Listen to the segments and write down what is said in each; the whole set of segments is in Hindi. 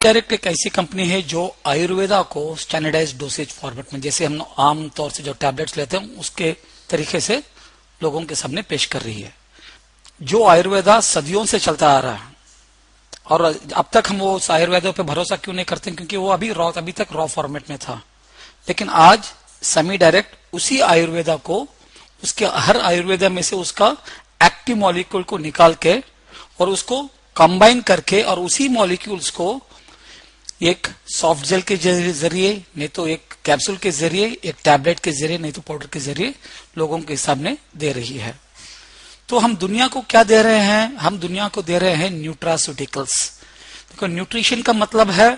डायरेक्ट एक ऐसी कंपनी है जो आयुर्वेदा को स्टैंडर्डाइज्ड डोसेज फॉर्मेट में, जैसे हम आम तौर से जो टैबलेट्स लेते हैं उसके तरीके से लोगों के सामने पेश कर रही है। जो आयुर्वेदा सदियों से चलता आ रहा है, और अब तक हम वो आयुर्वेदा पे भरोसा क्यों नहीं करते, क्योंकि वो अभी तक रॉ फॉर्मेट में था। लेकिन आज सेमी डायरेक्ट उसी आयुर्वेदा को, उसके हर आयुर्वेदा में से उसका एक्टिव मॉलिक्यूल को निकाल के और उसको कंबाइन करके और उसी मॉलिक्यूल्स को एक सॉफ्ट जेल के जरिए, नहीं तो एक कैप्सूल के जरिए, एक टैबलेट के जरिए, नहीं तो पाउडर के जरिए लोगों के सामने दे रही है। तो हम दुनिया को क्या दे रहे हैं? हम दुनिया को दे रहे हैं न्यूट्रास्यूटिकल्स। देखो, न्यूट्रिशन का मतलब है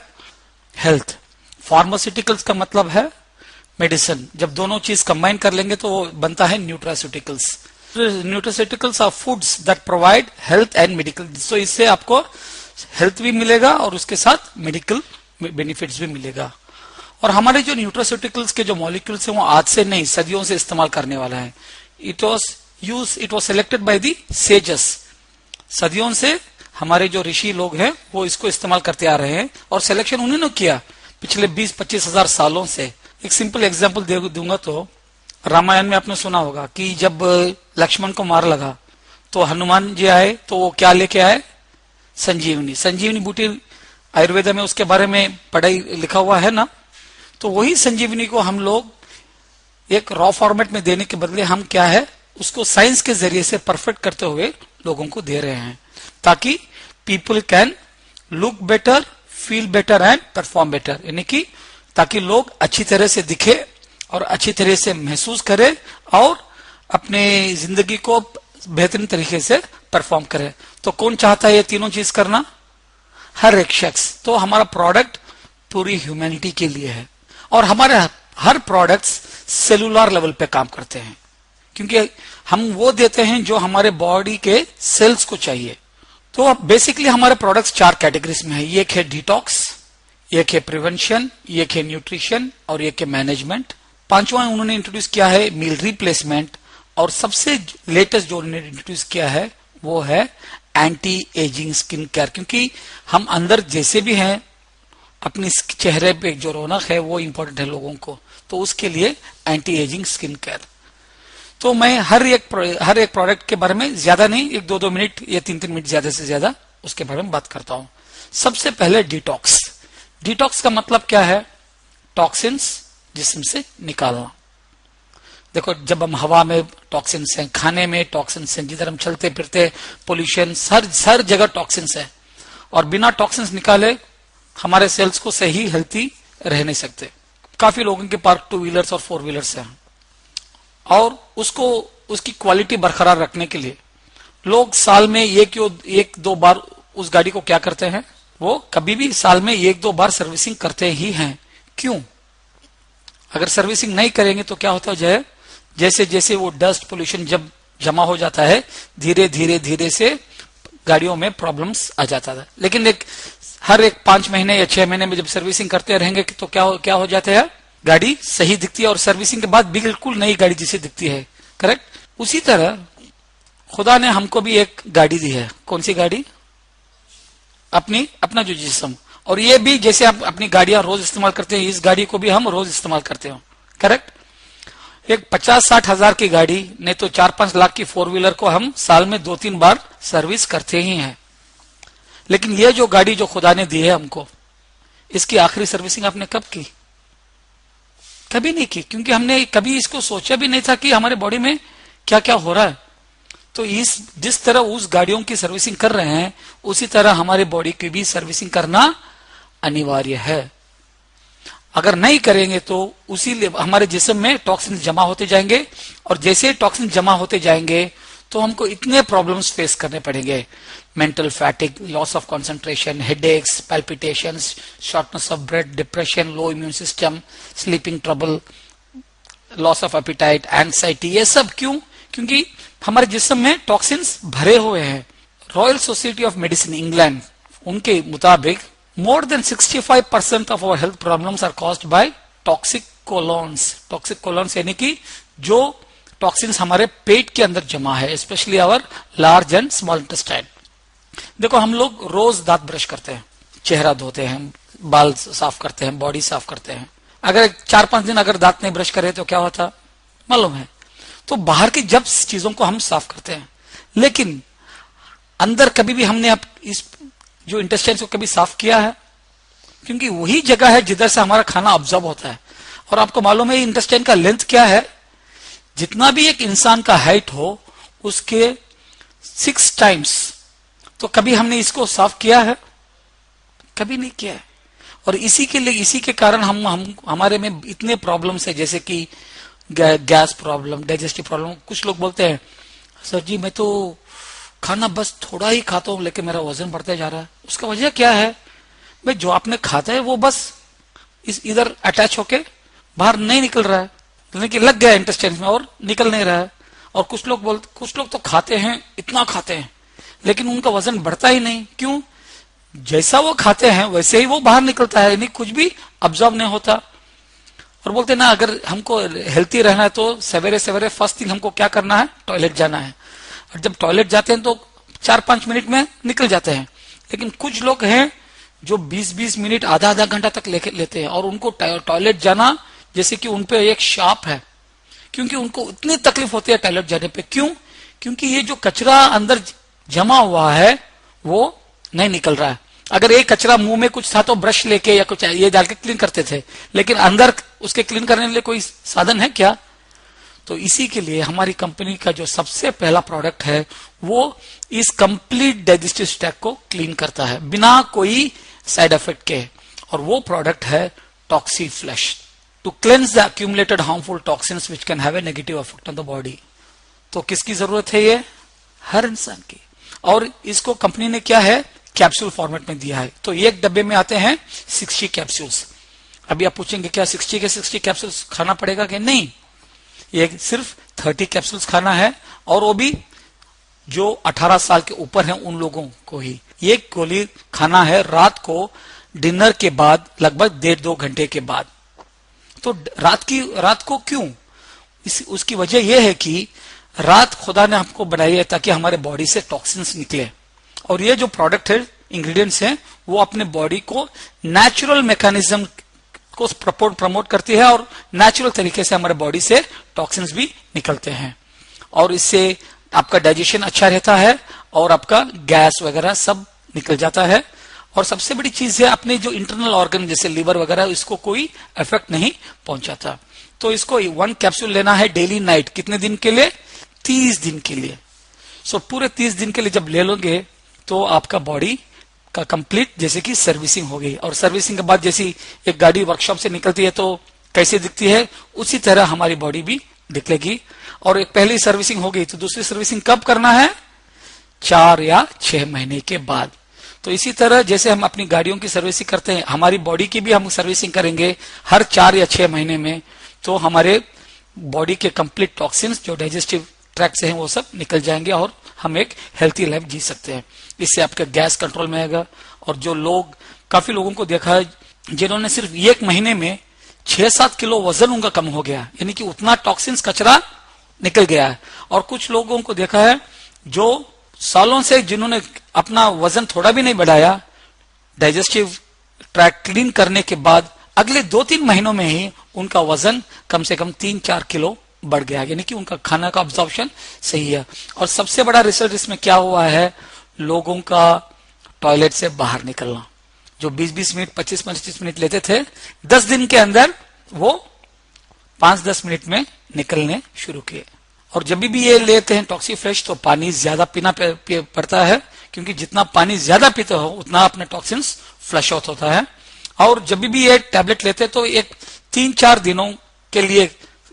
हेल्थ, फार्मास्यूटिकल्स का मतलब है मेडिसिन। जब दोनों चीज कंबाइन कर लेंगे तो वो बनता है nutraceuticals. Nutraceuticals are foods that provide health and medical. तो इससे आपको हेल्थ भी मिलेगा और उसके साथ मेडिकल बेनिफिट्स भी मिलेगा। और हमारे जो न्यूट्रास्यूटिकल्स के जो मॉलिक्यूल्स हैं वो आज से नहीं, सदियों से इस्तेमाल करने वाला है। It was selected by the sages. सदियों से हमारे जो ऋषि लोग हैं वो इसको इस्तेमाल करते आ रहे हैं, और सिलेक्शन उन्होंने किया पिछले 20-25 हजार सालों से। एक सिंपल एग्जांपल दूंगा तो रामायण में आपने सुना होगा कि जब लक्ष्मण को मार लगा तो हनुमान जी आए, तो वो क्या लेके आए? संजीवनी। संजीवनी बूटी आयुर्वेदा में उसके बारे में पढ़ाई लिखा हुआ है ना। तो वही संजीवनी को हम लोग एक रॉ फॉर्मेट में देने के बदले हम क्या है, उसको साइंस के जरिए से परफेक्ट करते हुए लोगों को दे रहे हैं, ताकि people can look better, feel better and perform better. यानी कि ताकि लोग अच्छी तरह से दिखे और अच्छी तरह से महसूस करे और अपने जिंदगी को बेहतरीन तरीके से परफॉर्म करे। तो कौन चाहता है ये तीनों चीज करना? हर एक शख्स। तो हमारा प्रोडक्ट पूरी ह्यूमैनिटी के लिए है, और हमारे हर प्रोडक्ट्स सेलुलर लेवल पे काम करते हैं, क्योंकि हम वो देते हैं जो हमारे बॉडी के सेल्स को चाहिए। तो बेसिकली हमारे प्रोडक्ट्स 4 कैटेगरीज में है। एक है डिटॉक्स, एक है प्रिवेंशन, एक है न्यूट्रिशन और एक है मैनेजमेंट। 5वां उन्होंने इंट्रोड्यूस किया है मील रिप्लेसमेंट, और सबसे लेटेस्ट जो उन्होंने इंट्रोड्यूस किया है वो है एंटी एजिंग स्किन केयर। क्योंकि हम अंदर जैसे भी हैं, अपनी चेहरे पे जो रौनक है वो इंपॉर्टेंट है लोगों को, तो उसके लिए एंटी एजिंग स्किन केयर। तो मैं हर एक प्रोडक्ट के बारे में ज्यादा नहीं, 1-2 मिनट या 3-3 मिनट ज्यादा से ज्यादा उसके बारे में बात करता हूं। सबसे पहले डिटॉक्स। डिटॉक्स का मतलब क्या है? टॉक्सिन्स जिस्म से निकालना। देखो, जब हम हवा में टॉक्सिन्स हैं, खाने में टॉक्सिन्स हैं, जिधर हम चलते फिरते पोल्यूशन, हर जगह टॉक्सिन्स है, और बिना टॉक्सिन्स निकाले हमारे सेल्स को सही हेल्थी रह नहीं सकते। काफी लोगों के पास 2 व्हीलर्स और 4 व्हीलर्स हैं, और उसकी क्वालिटी बरकरार रखने के लिए लोग साल में 1-2 बार उस गाड़ी को क्या करते हैं? वो कभी भी साल में 1-2 बार सर्विसिंग करते ही हैं। क्यों? अगर सर्विसिंग नहीं करेंगे तो क्या होता है, जैसे जैसे वो डस्ट पोल्यूशन जब जमा हो जाता है, धीरे धीरे से गाड़ियों में प्रॉब्लम्स आ जाता है। लेकिन हर 5 महीने या 6 महीने में जब सर्विसिंग करते रहेंगे तो क्या हो जाता है? गाड़ी सही दिखती है, और सर्विसिंग के बाद बिल्कुल नई गाड़ी जैसी दिखती है। करेक्ट? उसी तरह खुदा ने हमको भी एक गाड़ी दी है। कौन सी गाड़ी? अपना जो जिस्म। और ये भी जैसे आप अपनी गाड़ियां रोज इस्तेमाल करते हैं, इस गाड़ी को भी हम रोज इस्तेमाल करते हो। करेक्ट? एक 50-60 हजार की गाड़ी, नहीं तो 4-5 लाख की 4 व्हीलर को हम साल में 2-3 बार सर्विस करते ही हैं। लेकिन ये जो गाड़ी जो खुदा ने दी है हमको, इसकी आखिरी सर्विसिंग आपने कब की? कभी नहीं की, क्योंकि हमने कभी इसको सोचा भी नहीं था कि हमारे बॉडी में क्या क्या हो रहा है। तो जिस तरह उस गाड़ियों की सर्विसिंग कर रहे हैं, उसी तरह हमारे बॉडी की भी सर्विसिंग करना अनिवार्य है। अगर नहीं करेंगे तो उसी हमारे जिस्म में टॉक्सिन जमा होते जाएंगे, और जैसे टॉक्सिन जमा होते जाएंगे तो हमको इतने प्रॉब्लम्स फेस करने पड़ेंगे। Mental fatigue, loss of concentration, headaches, palpitations, shortness of breath, depression, low immune system, sleeping trouble, loss of appetite, anxiety. ये सब क्यों? क्योंकि हमारे जिस्म में टॉक्सिन्स भरे हुए हैं। Royal society of medicine England, उनके मुताबिक more than 65% of our health problems are caused by toxic colons. Toxic colons यानी कि जो टॉक्सिन्स हमारे पेट के अंदर जमा है, specially our large and small intestine. देखो, हम लोग रोज दांत ब्रश करते हैं, चेहरा धोते हैं, बाल साफ करते हैं, बॉडी साफ करते हैं। अगर 4-5 दिन अगर दांत नहीं ब्रश करे तो क्या होता मालूम है। तो बाहर की जब चीजों को हम साफ करते हैं, लेकिन अंदर कभी भी हमने इस जो इंटेस्टाइन को कभी साफ किया है? क्योंकि वही जगह है जिधर से हमारा खाना ऑब्जर्व होता है। और आपको मालूम है इंटेस्टाइन का लेंथ क्या है? जितना भी एक इंसान का हाइट हो उसके 6 टाइम्स। तो कभी हमने इसको साफ किया है? कभी नहीं किया है। और इसी के कारण हम हमारे में इतने प्रॉब्लम्स है, जैसे कि गैस प्रॉब्लम, डाइजेस्टिव प्रॉब्लम। कुछ लोग बोलते हैं सर जी मैं तो खाना बस थोड़ा ही खाता हूं लेकिन मेरा वजन बढ़ता जा रहा है। उसका वजह क्या है? भाई जो आपने खाता है वो बस इधर अटैच होके बाहर नहीं निकल रहा है, यानी कि लग गया इंटेस्टाइन में और निकल नहीं रहा है। और कुछ लोग तो खाते हैं, इतना खाते हैं, लेकिन उनका वजन बढ़ता ही नहीं। क्यों? जैसा वो खाते हैं वैसे ही वो बाहर निकलता है, यानी कुछ भी ऑब्जर्व नहीं होता। और बोलते ना अगर हमको हेल्थी रहना है तो सवेरे सवेरे फर्स्ट थिंग हमको क्या करना है? टॉयलेट जाना है। और जब टॉयलेट जाते हैं तो 4-5 मिनट में निकल जाते हैं। लेकिन कुछ लोग हैं जो 20-20 मिनट, आधा घंटा तक लेते हैं, और उनको टॉयलेट जाना जैसे कि उनपे एक शाप है, क्योंकि उनको इतनी तकलीफ होती है टॉयलेट जाने पे। क्यों? क्योंकि ये जो कचरा अंदर जमा हुआ है वो नहीं निकल रहा है। अगर एक कचरा मुंह में कुछ था तो ब्रश लेके या कुछ ये डाल के क्लीन करते थे, लेकिन अंदर उसके क्लीन करने के लिए कोई साधन है क्या? तो इसी के लिए हमारी कंपनी का जो सबसे पहला प्रोडक्ट है वो इस कंप्लीट डाइजेस्टिव ट्रैक्ट को क्लीन करता है बिना कोई साइड इफेक्ट के। और वो प्रोडक्ट है Toxi Flush, to cleanse the accumulated harmful toxins which can have a negative effect on the body. तो किसकी जरूरत है? ये हर इंसान की। और इसको कंपनी ने क्या है? कैप्सूल फॉर्मेट में दिया है। तो एक डब्बे में आते हैं 60 कैप्सूल्स। अभी आप पूछेंगे क्या 60 के 60 कैप्सूल्स खाना पड़ेगा कि नहीं? ये सिर्फ 30 कैप्सूल्स खाना है, और वो भी जो 18 साल के ऊपर हैं उन लोगों को ही। ये गोली खाना है रात को डिनर के बाद, लगभग 1.5-2 घंटे के बाद। तो रात को क्यों? उसकी वजह यह है कि रात खुदा ने हमको बनाई है ताकि हमारे बॉडी से टॉक्सिन्स निकले। और ये जो प्रोडक्ट है, इंग्रेडिएंट्स हैं, वो अपने बॉडी को नेचुरल मैकेनिज्म को प्रमोट करती है, और नेचुरल तरीके से हमारे बॉडी से टॉक्सिन्स भी निकलते हैं। और इससे आपका डाइजेशन अच्छा रहता है और आपका गैस वगैरह सब निकल जाता है। और सबसे बड़ी चीज है अपने जो इंटरनल ऑर्गन जैसे लीवर वगैरह, इसको कोई इफेक्ट नहीं पहुंचाता। तो इसको 1 कैप्सूल लेना है डेली नाइट। कितने दिन के लिए? 30 दिन के लिए। सो पूरे 30 दिन के लिए जब ले लोगे तो आपका बॉडी का कंप्लीट जैसे कि सर्विसिंग हो गई। और सर्विसिंग के बाद जैसी एक गाड़ी वर्कशॉप से निकलती है तो कैसे दिखती है, उसी तरह हमारी बॉडी भी निकलेगी। और एक पहली सर्विसिंग हो गई तो दूसरी सर्विसिंग कब करना है? 4 या 6 महीने के बाद। तो इसी तरह जैसे हम अपनी गाड़ियों की सर्विसिंग करते हैं, हमारी बॉडी की भी हम सर्विसिंग करेंगे हर 4 या 6 महीने में। तो हमारे बॉडी के कंप्लीट टॉक्सिन्स जो डाइजेस्टिव ट्रैक्ट से हैं वो सब निकल जाएंगे और हम एक हेल्थी लाइफ जी सकते हैं। इससे आपका गैस कंट्रोल में आएगा। और जो लोग, काफी लोगों को देखा है जिन्होंने सिर्फ 1 महीने में 6-7 किलो वजन उनका कम हो गया, यानी कि उतना टॉक्सिन्स कचरा निकल गया है। और कुछ लोगों को देखा है जो सालों से जिन्होंने अपना वजन थोड़ा भी नहीं बढ़ाया, डाइजेस्टिव ट्रैक्ट क्लीन करने के बाद अगले 2-3 महीनों में ही उनका वजन कम से कम 3-4 किलो बढ़ गया, यानी कि उनका खाना का अब्जॉर्प्शन सही है। और सबसे बड़ा रिसर्च इसमें क्या हुआ है, लोगों का टॉयलेट से बाहर निकलना। जो 20-20 मिनट, 25-25 मिनट लेते थे, 10 दिन के अंदर वो 5-10 मिनट में निकलने शुरू किए। और जब भी ये लेते हैं टॉक्सी फ्रेश तो पानी ज्यादा पीना पड़ता है, क्योंकि जितना पानी ज्यादा पीते हो उतना अपने टॉक्सिन्स फ्लश आउट होता है। और जब भी ये टैबलेट लेते हैं तो एक 3-4 दिनों के लिए,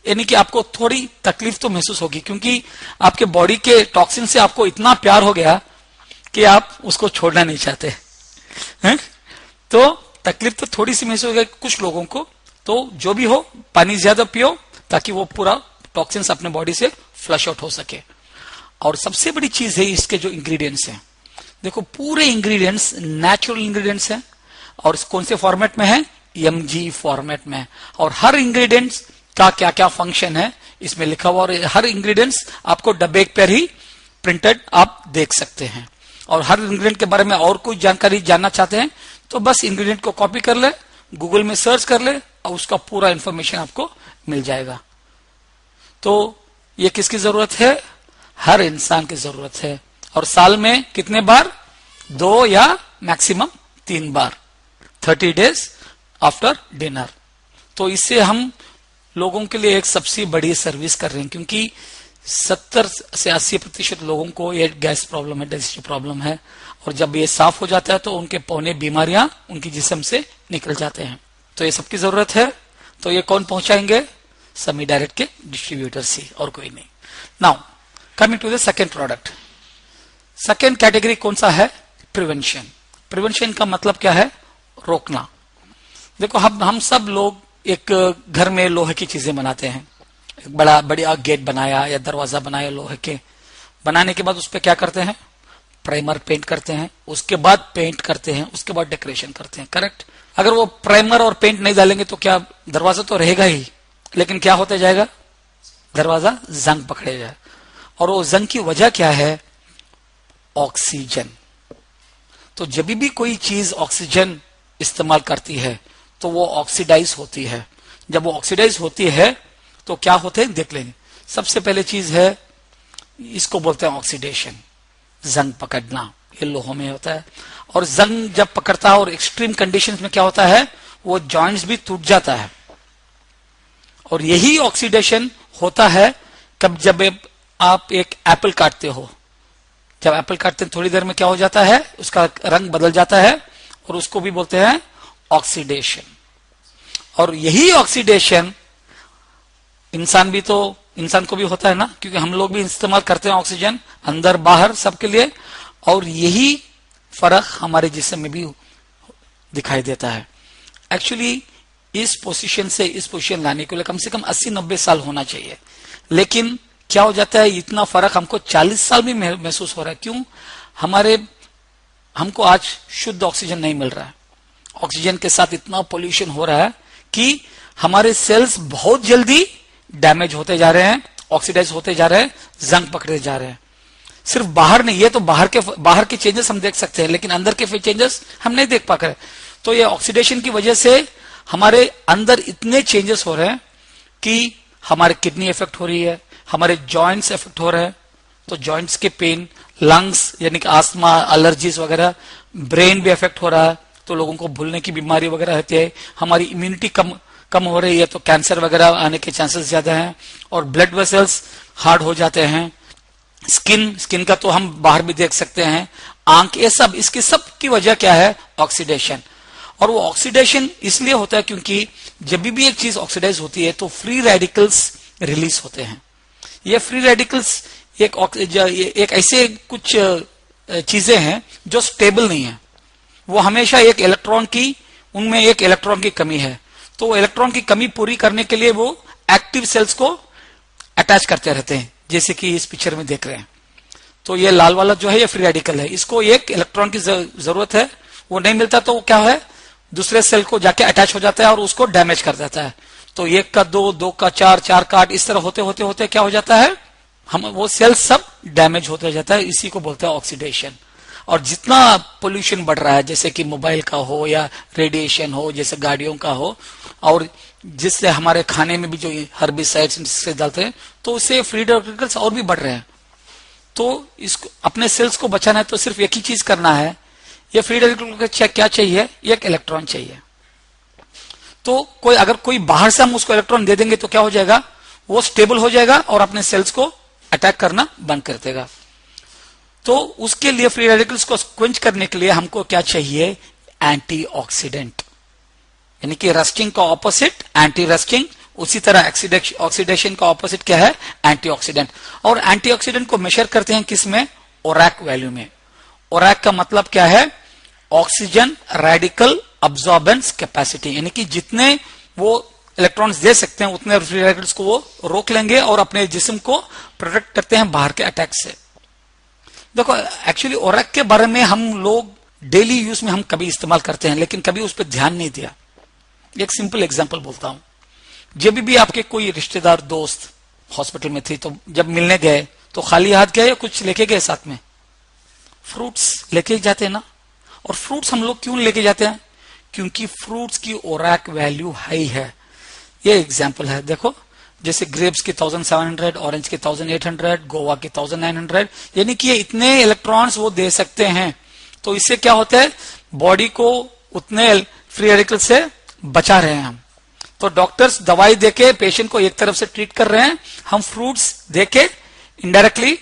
यानी कि आपको थोड़ी तकलीफ तो महसूस होगी, क्योंकि आपके बॉडी के टॉक्सिन से आपको इतना प्यार हो गया कि आप उसको छोड़ना नहीं चाहते हैं। तो तकलीफ तो थोड़ी सी महसूस होगी कुछ लोगों को। तो जो भी हो, पानी ज्यादा पियो ताकि वो पूरा टॉक्सिन्स अपने बॉडी से फ्लश आउट हो सके। और सबसे बड़ी चीज है इसके जो इंग्रेडिएंट्स हैं, देखो पूरे इंग्रेडिएंट्स नेचुरल इंग्रेडिएंट्स हैं। और कौन से फॉर्मेट में है? MG फॉर्मेट में। और हर इंग्रेडिएंट्स का क्या क्या फंक्शन है इसमें लिखा हुआ, और हर इंग्रेडिएंट्स आपको डब्बे पर ही प्रिंटेड आप देख सकते हैं। और हर इंग्रेडिएंट के बारे में और कोई जानकारी जानना चाहते हैं तो बस इंग्रेडिएंट को कॉपी कर ले, गूगल में सर्च कर ले और उसका पूरा इंफॉर्मेशन आपको मिल जाएगा। तो ये किसकी जरूरत है? हर इंसान की जरूरत है। और साल में कितने बार? 2 या मैक्सिमम 3 बार, 30 डेज आफ्टर डिनर। तो इससे हम लोगों के लिए एक सबसे बड़ी सर्विस कर रहे हैं, क्योंकि 70 से 80% लोगों को ये गैस प्रॉब्लम है, डाइजेस्टिव प्रॉब्लम है, और जब ये साफ हो जाता है तो उनके पौने बीमारियां उनकी जिस्म से निकल जाते हैं। तो ये सबकी जरूरत है। तो ये कौन पहुंचाएंगे? सेमी डायरेक्ट के डिस्ट्रीब्यूटर्स ही, और कोई नहीं। Now coming to the second product. Second category कौन सा है? प्रिवेंशन। प्रिवेंशन का मतलब क्या है? रोकना। देखो हम सब लोग एक घर में लोहे की चीजें बनाते हैं। एक बड़ा गेट बनाया या दरवाजा बनाया लोहे के, बनाने के बाद उस पर क्या करते हैं? प्राइमर पेंट करते हैं, उसके बाद पेंट करते हैं, उसके बाद डेकोरेशन करते हैं, करेक्ट? अगर वो प्राइमर और पेंट नहीं डालेंगे तो क्या, दरवाजा तो रहेगा ही, लेकिन क्या होते जाएगा? दरवाजा जंग पकड़ेगा। और वो जंग की वजह क्या है? ऑक्सीजन। तो जब भी कोई चीज ऑक्सीजन इस्तेमाल करती है तो वो ऑक्सीडाइज होती है। जब वो ऑक्सीडाइज होती है तो क्या होते हैं? देख लेंगे। सबसे पहले चीज है, इसको बोलते हैं ऑक्सीडेशन, जंग पकड़ना। ये लोहों में होता है। और जंग जब पकड़ता है और एक्सट्रीम कंडीशंस में क्या होता है? वो जॉइंट्स भी टूट जाता है। और यही ऑक्सीडेशन होता है जब आप एक एप्पल काटते हो। जब एप्पल काटते हैं थोड़ी देर में क्या हो जाता है? उसका रंग बदल जाता है, और उसको भी बोलते हैं ऑक्सीडेशन। और यही ऑक्सीडेशन इंसान को भी होता है ना, क्योंकि हम लोग भी इस्तेमाल करते हैं ऑक्सीजन अंदर बाहर सबके लिए। और यही फर्क हमारे जिस्म में भी दिखाई देता है। एक्चुअली इस पोजीशन से इस पोजीशन लाने के लिए कम से कम 80-90 साल होना चाहिए, लेकिन क्या हो जाता है? इतना फर्क हमको 40 साल में महसूस हो रहा है। क्यों? हमको आज शुद्ध ऑक्सीजन नहीं मिल रहा है। ऑक्सीजन के साथ इतना पोल्यूशन हो रहा है कि हमारे सेल्स बहुत जल्दी डैमेज होते जा रहे हैं, ऑक्सीडाइज होते जा रहे हैं, जंग पकड़े जा रहे हैं। सिर्फ बाहर नहीं, ये तो बाहर के चेंजेस हम देख सकते हैं, लेकिन अंदर के चेंजेस हम नहीं देख पा रहे। तो ये ऑक्सीडेशन की वजह से हमारे अंदर इतने चेंजेस हो रहे हैं कि हमारे किडनी इफेक्ट हो रही है, हमारे जॉइंट्स इफेक्ट हो रहे हैं। तो जॉइंट्स के पेन, लंग्स यानी कि आस्थमा, एलर्जीज वगैरह, ब्रेन भी इफेक्ट हो रहा है, तो लोगों को भूलने की बीमारी वगैरह होती है। हमारी इम्यूनिटी कम हो रही है, तो कैंसर वगैरह आने के चांसेस ज्यादा हैं। और ब्लड वेसल्स हार्ड हो जाते हैं। स्किन का तो हम बाहर भी देख सकते हैं, आंख, ये सब, इसकी सब की वजह क्या है? ऑक्सीडेशन। और वो ऑक्सीडेशन इसलिए होता है क्योंकि जब भी एक चीज ऑक्सीडाइज होती है तो फ्री रेडिकल्स रिलीज होते हैं। ये फ्री रेडिकल्स एक ऐसे कुछ चीजें हैं जो स्टेबल नहीं है। वो हमेशा उनमें एक इलेक्ट्रॉन की कमी है, तो वो इलेक्ट्रॉन की कमी पूरी करने के लिए वो एक्टिव सेल्स को अटैच करते रहते हैं, जैसे कि इस पिक्चर में देख रहे हैं। तो ये लाल वाला जो है ये फ्री रेडिकल है, इसको एक इलेक्ट्रॉन की जरूरत है, वो नहीं मिलता तो क्या है? दूसरे सेल को जाके अटैच हो जाता है और उसको डैमेज कर देता है। तो 1 का 2, 2 का 4, 4 का 8, इस तरह होते होते होते क्या हो जाता है? वो सेल सब डैमेज होते जाता है। इसी को बोलते हैं ऑक्सीडेशन। और जितना पोल्यूशन बढ़ रहा है, जैसे कि मोबाइल का हो या रेडिएशन हो, जैसे गाड़ियों का हो, और जिससे हमारे खाने में भी जो हर्बिसाइड्स डालते हैं, तो उससे फ्री रेडिकल्स और भी बढ़ रहे हैं। तो इसको अपने सेल्स को बचाना है तो सिर्फ एक ही चीज करना है, ये फ्री रेडिकल क्या चाहिए? एक इलेक्ट्रॉन चाहिए। तो अगर कोई बाहर से हम उसको इलेक्ट्रॉन दे देंगे तो क्या हो जाएगा? वो स्टेबल हो जाएगा और अपने सेल्स को अटैक करना बंद कर देगा। तो उसके लिए फ्री रेडिकल्स को क्वेंच करने के लिए हमको क्या चाहिए? एंटीऑक्सीडेंट, यानी कि रस्टिंग का ऑपोजिट एंटी रस्टिंग। उसी तरह ऑक्सीडेशन का ऑपोजिट क्या है? एंटीऑक्सीडेंट। और एंटीऑक्सीडेंट को मेजर करते हैं किसमें? ओरैक वैल्यू में। ओरैक का मतलब क्या है? ऑक्सीजन रेडिकल अब्सॉर्बेंस कैपेसिटी, यानी कि जितने वो इलेक्ट्रॉन्स दे सकते हैं उतने फ्री रेडिकल्स को वो रोक लेंगे और अपने जिस्म को प्रोटेक्ट करते हैं बाहर के अटैक से। देखो एक्चुअली ओरैक के बारे में हम लोग डेली यूज में हम कभी इस्तेमाल करते हैं, लेकिन कभी उस पर ध्यान नहीं दिया। एक सिंपल एग्जांपल बोलता हूं। जब भी आपके कोई रिश्तेदार दोस्त हॉस्पिटल में थे, तो जब मिलने गए तो खाली हाथ गए या कुछ लेके गए? साथ में फ्रूट्स लेके जाते हैं ना। और फ्रूट्स हम लोग क्यों लेके जाते हैं? क्योंकि फ्रूट्स की ओरैक वैल्यू हाई है। ये एग्जाम्पल है, देखो जैसे ग्रेप्स की 1700, ऑरेंज की 1800, गोवा की 1900, यानी कि ये इतने इलेक्ट्रॉन्स वो दे सकते हैं। तो इससे क्या होता है, बॉडी को उतने फ्री रेडिकल से बचा रहे हैं हम। तो डॉक्टर्स दवाई देके पेशेंट को एक तरफ से ट्रीट कर रहे हैं, हम फ्रूट्स देके इनडायरेक्टली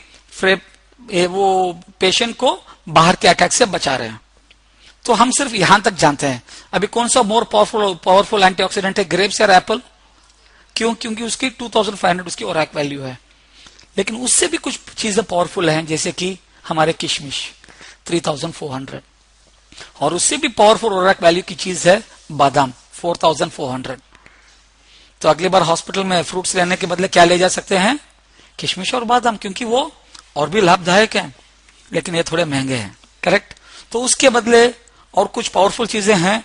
वो पेशेंट को बाहर के अटैक से बचा रहे हैं। तो हम सिर्फ यहां तक जानते हैं। अभी कौन सा मोर पावरफुल एंटीऑक्सीडेंट है, ग्रेप्स या एप्पल? क्यों? क्योंकि उसकी 2500 उसकी ओरैक वैल्यू है। लेकिन उससे भी कुछ चीजें पावरफुल हैं, जैसे कि हमारे किशमिश 3400, और उससे भी पावरफुल ओरैक वैल्यू की चीज है बादाम 4400। तो अगली बार हॉस्पिटल में फ्रूट्स लेने के बदले क्या ले जा सकते हैं, किशमिश और बादाम, क्योंकि वो और भी लाभदायक है, लेकिन ये थोड़े महंगे हैं। करेक्ट? तो उसके बदले और कुछ पावरफुल चीजें हैं,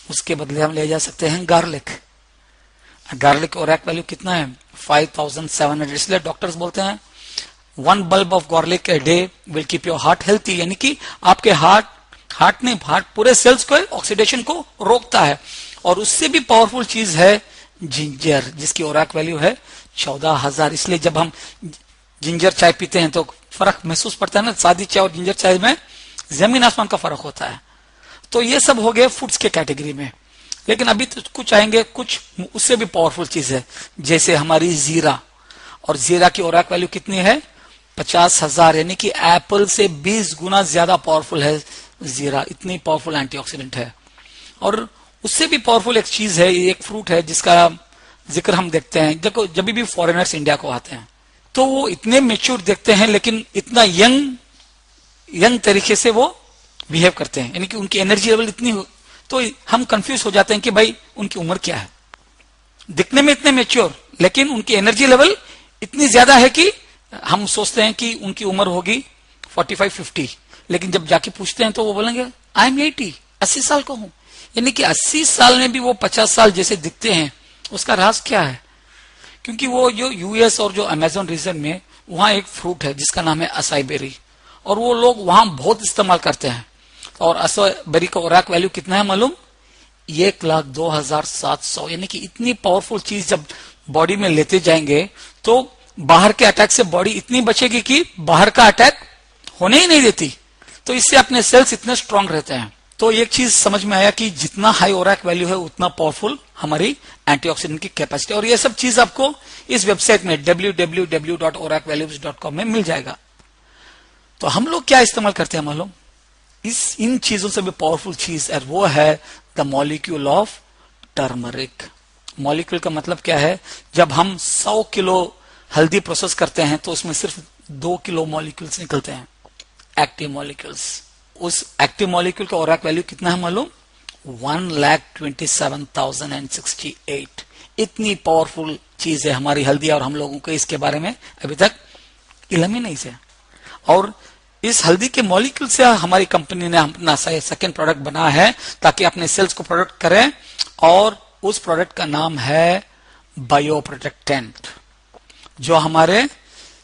उसके बदले हम ले जा सकते हैं गार्लिक। गार्लिक ओरैक वैल्यू कितना है, 5700। इसलिए डॉक्टर्स बोलते हैं 1 bulb of garlic a day will keep your heart healthy, यानी कि आपके हार्ट पूरे सेल्स को ऑक्सीडेशन को रोकता है। और उससे भी पावरफुल चीज है जिंजर, जिसकी ओरैक वैल्यू है 14000। इसलिए जब हम जिंजर चाय पीते हैं तो फर्क महसूस पड़ता है ना, सादी चाय और जिंजर चाय में जमीन आसमान का फर्क होता है। तो ये सब हो गए फूड्स के कैटेगरी में। लेकिन अभी तो कुछ आएंगे कुछ उससे भी पावरफुल चीज है, जैसे हमारी जीरा। और जीरा की ओरैक वैल्यू कितनी है, 50000, यानी कि एप्पल से 20 गुना ज्यादा पावरफुल है जीरा। इतनी पावरफुल एंटीऑक्सीडेंट है। और उससे भी पावरफुल एक चीज है, एक फ्रूट है जिसका जिक्र हम देखते हैं। देखो जब भी फॉरेनर्स इंडिया को आते हैं तो वो इतने मेच्योर देखते हैं, लेकिन इतना यंग तरीके से वो बिहेव करते हैं, यानी कि उनकी एनर्जी लेवल इतनी तो हम कंफ्यूज हो जाते हैं कि भाई उनकी उम्र क्या है। दिखने में इतने मेच्योर, लेकिन उनकी एनर्जी लेवल इतनी ज्यादा है कि हम सोचते हैं कि उनकी उम्र होगी 45-50, लेकिन जब जाके पूछते हैं तो वो बोलेंगे आई एम 80 साल का हूं। यानी कि 80 साल में भी वो 50 साल जैसे दिखते हैं। उसका राज क्या है? क्योंकि वो जो यूएस और जो अमेजोन रीजन में वहां एक फ्रूट है जिसका नाम है असाई बेरी, और वो लोग वहां बहुत इस्तेमाल करते हैं। और असाई बेरी का ओरैक वैल्यू कितना है मालूम, 1,02,700। यानी कि इतनी पावरफुल चीज जब बॉडी में लेते जाएंगे तो बाहर के अटैक से बॉडी इतनी बचेगी कि बाहर का अटैक होने ही नहीं देती। तो इससे अपने सेल्स इतने स्ट्रांग रहते हैं। तो एक चीज समझ में आया कि जितना हाई ओरैक वैल्यू है उतना पावरफुल हमारी एंटीऑक्सीडेंट की कैपेसिटी। और ये सब चीज आपको इस वेबसाइट में www.oracvalues.com में मिल जाएगा। तो हम लोग क्या इस्तेमाल करते हैं मालूम, इन चीजों से भी पावरफुल चीज है, वो है the molecule of turmeric. Molecule का मतलब क्या है, जब हम 100 किलो हल्दी प्रोसेस करते हैं तो उसमें सिर्फ 2 किलो मॉलिक्यूल्स निकलते हैं, एक्टिव मॉलिक्यूल्स। उस एक्टिव मॉलिक्यूल का ओरैक वैल्यू कितना है मालूम, 1,27,068। इतनी पावरफुल चीज है हमारी हल्दी, और हम लोगों को इसके बारे में अभी तक इल्म ही नहीं है। और इस हल्दी के मॉलिक्यूल से हमारी कंपनी ने अपना सेकेंड प्रोडक्ट बना है ताकि अपने सेल्स को प्रोडक्ट करें, और उस प्रोडक्ट का नाम है बायो प्रोटेक्टेंट, जो हमारे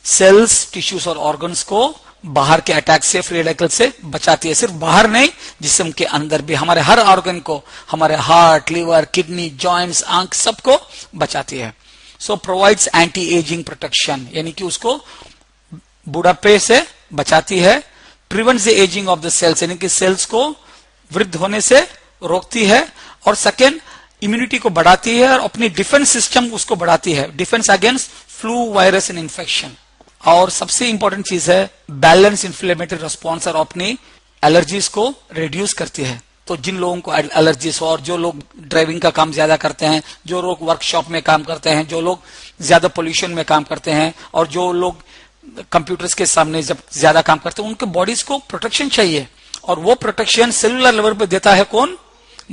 सेल्स, टिश्यूज और ऑर्गन्स को बाहर के अटैक से, फ्री रेडिकल से बचाती है। सिर्फ बाहर नहीं, जिस्म के अंदर भी हमारे हर ऑर्गन को, हमारे हार्ट, लिवर, किडनी, जॉइंट्स, आंख, सबको बचाती है। So provides anti aging protection, यानी कि उसको बुढ़ापे से बचाती है। Prevents the aging of the cells, यानी कि सेल्स को वृद्ध होने से रोकती है। और सेकेंड, इम्यूनिटी को बढ़ाती है, और अपनी डिफेंस सिस्टम उसको बढ़ाती है, defence against flu, virus and infection. और सबसे इंपॉर्टेंट चीज है बैलेंस इन्फ्लेमेटरी रिस्पॉन्स, और अपनी एलर्जीज को रिड्यूस करती है। तो जिन लोगों को एलर्जीज हो, और जो लोग ड्राइविंग का काम ज्यादा करते हैं, जो लोग वर्कशॉप में काम करते हैं, जो लोग ज्यादा पोल्यूशन में काम करते हैं, और जो लोग कंप्यूटर्स के सामने जब ज्यादा काम करते हैं, उनके बॉडीज को प्रोटेक्शन चाहिए। और वो प्रोटेक्शन सेलुलर लेवल पे देता है कौन,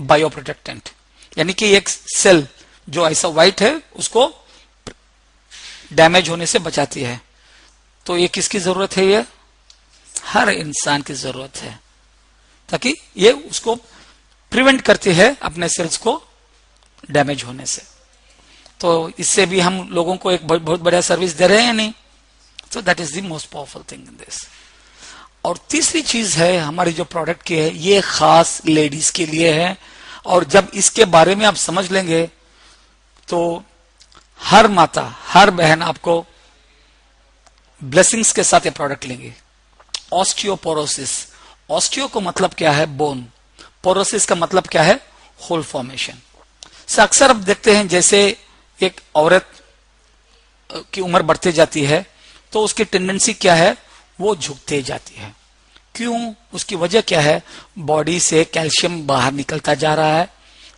बायो प्रोटेक्टेंट। यानी कि एक सेल जो ऐसा व्हाइट है उसको डैमेज होने से बचाती है। तो ये किसकी जरूरत है, ये हर इंसान की जरूरत है, ताकि ये उसको प्रिवेंट करती है अपने सेल्स को डैमेज होने से। तो इससे भी हम लोगों को एक बहुत बढ़िया सर्विस दे रहे हैं नहीं। So that is the most powerful thing in this. और तीसरी चीज है हमारी जो प्रोडक्ट की है, ये खास लेडीज के लिए है। और जब इसके बारे में आप समझ लेंगे तो हर माता, हर बहन आपको ब्लेसिंग्स के साथ ये प्रोडक्ट लेंगे। ऑस्टियोपोरोसिस, ऑस्टियो को मतलब क्या है? बोन। पोरोसिस का मतलब क्या है? Hole formation. अक्सर अब देखते हैं जैसे एक औरत की उम्र बढ़ती जाती है तो उसकी टेंडेंसी क्या है? वो झुकते जाती है। क्यों? उसकी वजह क्या है? बॉडी से कैल्शियम बाहर निकलता जा रहा है।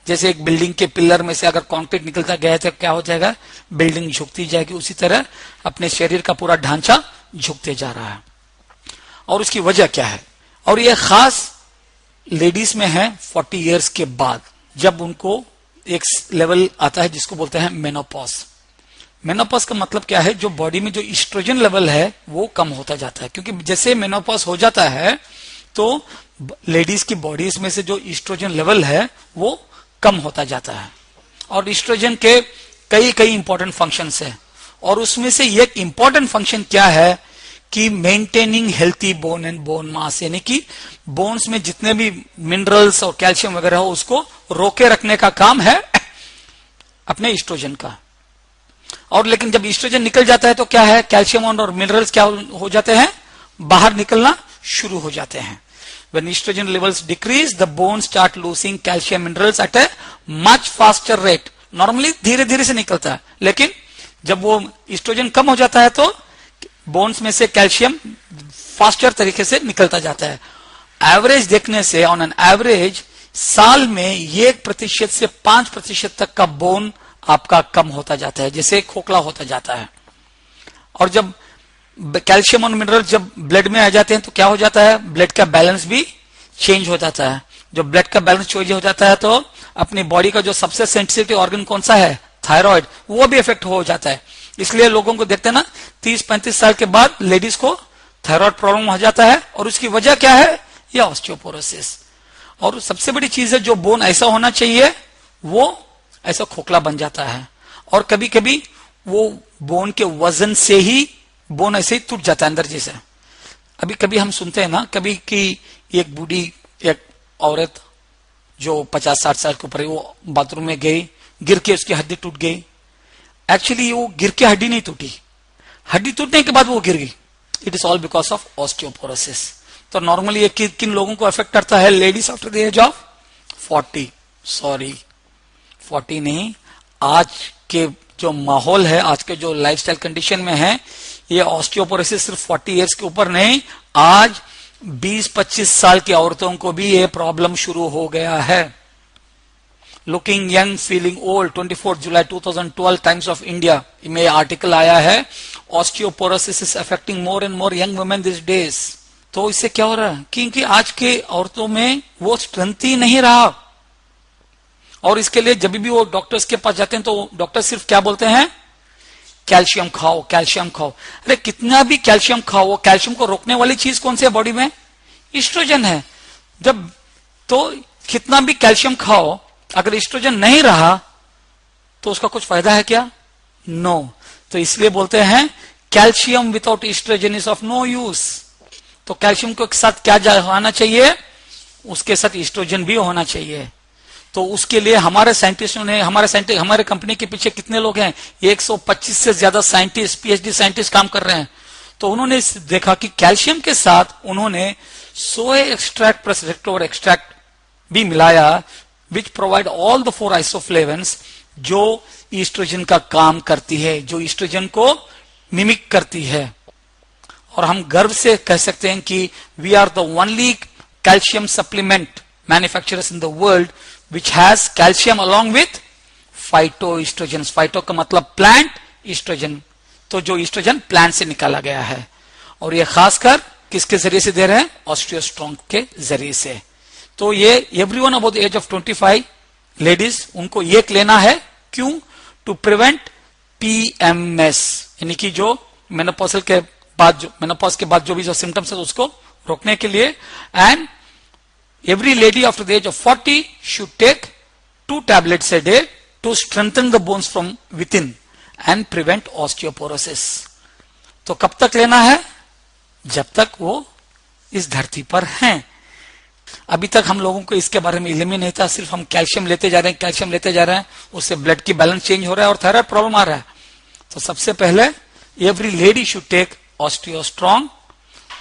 जैसे एक बिल्डिंग के पिलर में से अगर कंक्रीट निकलता गया तो क्या हो जाएगा? बिल्डिंग झुकती जाएगी। उसी तरह अपने शरीर का पूरा ढांचा झुकते जा रहा है। और उसकी वजह क्या है? और यह खास लेडीज में है 40 इयर्स के बाद, जब उनको एक लेवल आता है जिसको बोलते हैं मेनोपॉज। मेनोपॉज का मतलब क्या है? जो बॉडी में जो ईस्ट्रोजन लेवल है वो कम होता जाता है, क्योंकि जैसे मेनोपॉज हो जाता है तो लेडीज की बॉडीज में से जो ईस्ट्रोजन लेवल है वो कम होता जाता है। और ईस्ट्रोजन के कई कई इंपॉर्टेंट फंक्शंस है, और उसमें से एक इंपॉर्टेंट फंक्शन क्या है कि maintaining healthy bone and bone mass, यानी कि बोन्स में जितने भी मिनरल्स और कैल्शियम वगैरह हो उसको रोके रखने का काम है अपने ईस्ट्रोजन का। और लेकिन जब ईस्ट्रोजन निकल जाता है तो क्या है? कैल्शियम और मिनरल्स क्या हो जाते हैं? बाहर निकलना शुरू हो जाते हैं। When estrogen levels decrease, the bones start losing calcium minerals at a much faster rate. Normally धीरे धीरे से निकलता है, लेकिन जब वो ईस्ट्रोजन कम हो जाता है तो बोन्स में से कैल्शियम फास्टर तरीके से निकलता जाता है। एवरेज देखने से ऑन एन एवरेज साल में 1% से 5% तक का बोन आपका कम होता जाता है, जैसे खोखला होता जाता है। और जब कैल्शियम और मिनरल जब ब्लड में आ जाते हैं तो क्या हो जाता है? ब्लड का बैलेंस भी चेंज हो जाता है। जब ब्लड का बैलेंस चेंज हो जाता है तो अपनी बॉडी का जो सबसे सेंसिटिव ऑर्गन कौन सा है? थायराइड, वो भी इफेक्ट हो जाता है। इसलिए लोगों को देखते हैं ना 30-35 साल के बाद लेडीज को थायराइड प्रॉब्लम हो जाता है, और उसकी वजह क्या है? यह ऑस्टियोपोरोसिस। और सबसे बड़ी चीज है, जो बोन ऐसा होना चाहिए वो ऐसा खोखला बन जाता है, और कभी कभी वो बोन के वजन से ही बोन ऐसे ही टूट जाता है अंदर जैसे। अभी कभी हम सुनते हैं ना कभी कि एक बूढ़ी एक औरत जो 50-60 साल के ऊपर, वो बाथरूम में गई, गिर के उसकी हड्डी टूट गई। एक्चुअली वो गिर के हड्डी नहीं टूटी, हड्डी टूटने के बाद वो गिर गई। It is all because of osteoporosis. तो नॉर्मली ये किन लोगों को अफेक्ट करता है? Ladies after the age of 40, sorry 40 नहीं, आज के जो माहौल है, आज के जो लाइफस्टाइल कंडीशन में है, ये ऑस्टियोपोरोसिस सिर्फ 40 इयर्स के ऊपर नहीं, आज 20-25 साल की औरतों को भी ये प्रॉब्लम शुरू हो गया है। Looking young feeling old, 24 July 2012 times of India में आर्टिकल आया है, osteoporosis is affecting more and more young women this days. तो इससे क्या हो रहा है? क्योंकि आज के औरतों में वो स्ट्रेंथ ही नहीं रहा, और इसके लिए जब भी वो डॉक्टर्स के पास जाते हैं तो डॉक्टर सिर्फ क्या बोलते हैं? कैल्शियम खाओ, कैल्शियम खाओ। अरे कितना भी कैल्शियम खाओ, वो कैल्शियम को रोकने वाली चीज कौन सी है बॉडी में? ईस्ट्रोजन है। जब तो कितना भी कैल्शियम खाओ, अगर ईस्ट्रोजन नहीं रहा तो उसका कुछ फायदा है क्या? नो। तो इसलिए बोलते हैं calcium without estrogen is of no use. तो कैल्शियम के साथ क्या होना चाहिए? उसके साथ ईस्ट्रोजन भी होना चाहिए। तो उसके लिए हमारे साइंटिस्टों ने, हमारे कंपनी के पीछे कितने लोग हैं? 125 से ज्यादा साइंटिस्ट, पीएचडी साइंटिस्ट काम कर रहे हैं। तो उन्होंने देखा कि कैल्शियम के साथ उन्होंने सोए एक्सट्रैक्ट प्लस रेक्टोवर एक्सट्रैक्ट भी मिलाया, विच प्रोवाइड ऑल द 4 आइसोफ्लेवन्स, जो ईस्ट्रोजन का काम करती है, जो ईस्ट्रोजन को मिमिक करती है। और हम गर्व से कह सकते हैं कि we are the only calcium supplement manufacturers in the world which has calcium along with phytoestrogens। Phyto का मतलब प्लांट, ईस्ट्रोजन तो जो ईस्ट्रोजन प्लांट से निकाला गया है, और ये खासकर किसके जरिए से दे रहे हैं? ऑस्टियोस्ट्रॉन्ग के जरिए से। तो ये everyone about the age of 25 ladies, उनको ये लेना है। क्यों? टू प्रिवेंट PMS, यानी कि जो मेनोपॉज के बाद जो भी जो सिम्टम्स है उसको रोकने के लिए। And every lady after the age of 40 should take 2 tablets a day to strengthen the bones from within and prevent osteoporosis। तो कब तक लेना है? जब तक वो इस धरती पर हैं। अभी तक हम लोगों को इसके बारे में इल्म ही नहीं था, सिर्फ हम कैल्शियम लेते जा रहे हैं, कैल्शियम लेते जा रहे हैं, उससे ब्लड की बैलेंस चेंज हो रहा है और थायराइड प्रॉब्लम आ रहा है। तो सबसे पहले every lady should take Osteostrong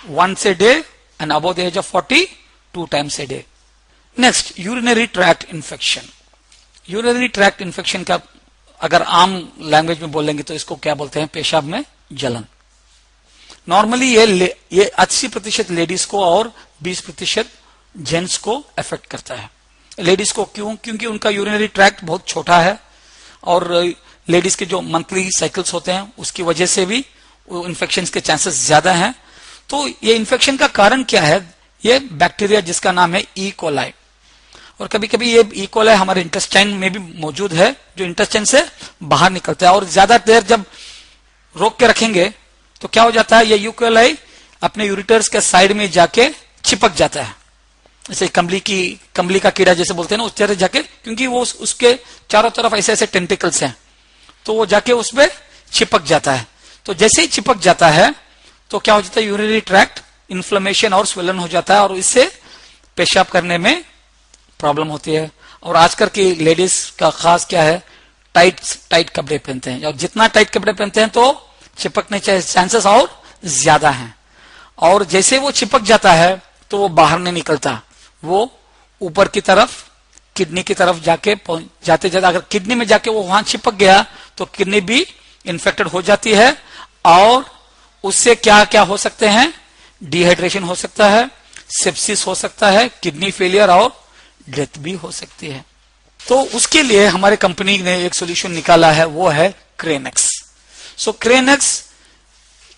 once a day and above the age of 40 2 times a day. Next, urinary tract infection. Urinary tract infection का अगर आम लैंग्वेज में बोलेंगे तो इसको क्या बोलते हैं? पेशाब में जलन। नॉर्मली ये 80% लेडीज को और 20% जेंट्स को अफेक्ट करता है। लेडीज को क्यों? क्योंकि उनका यूरिनरी ट्रैक्ट बहुत छोटा है और लेडीज के जो मंथली साइकिल्स होते हैं उसकी वजह से भी इन्फेक्शन के चांसेस ज्यादा हैं। तो ये इन्फेक्शन का कारण क्या है? ये बैक्टीरिया जिसका नाम है ई कोलाई, और कभी कभी ये ई कोलाई हमारे इंटेस्टाइन में भी मौजूद है, जो इंटेस्टाइन से बाहर निकलता है। और ज्यादा देर जब रोक के रखेंगे तो क्या हो जाता है? ये ई कोलाई अपने यूरिटर्स के साइड में जाके चिपक जाता है, जैसे कंबली का कीड़ा जैसे बोलते हैं ना, उस तरह जाके, क्योंकि वो उसके चारों तरफ ऐसे ऐसे टेंटिकल्स हैं, तो वो जाके उसमें चिपक जाता है। तो जैसे ही चिपक जाता है तो क्या हो जाता है? यूरिनरी ट्रैक्ट इन्फ्लेमेशन और स्वेलन हो जाता है और इससे पेशाब करने में प्रॉब्लम होती है। और आजकल की लेडीज का खास क्या है? टाइट कपड़े पहनते हैं, और जितना टाइट कपड़े पहनते हैं तो चिपकने के चांसेस और ज्यादा हैं। और जैसे वो चिपक जाता है तो वो बाहर नहीं निकलता, वो ऊपर की तरफ किडनी की तरफ जाते जाते अगर किडनी में जाके वो वहां चिपक गया तो किडनी भी इन्फेक्टेड हो जाती है और उससे क्या क्या हो सकते हैं? डिहाइड्रेशन हो सकता है, सेप्सिस हो सकता है, किडनी फेलियर और डेथ भी हो सकती है। तो उसके लिए हमारे कंपनी ने एक सॉल्यूशन निकाला है, वो है क्रेनेक्स। सो क्रेनेक्स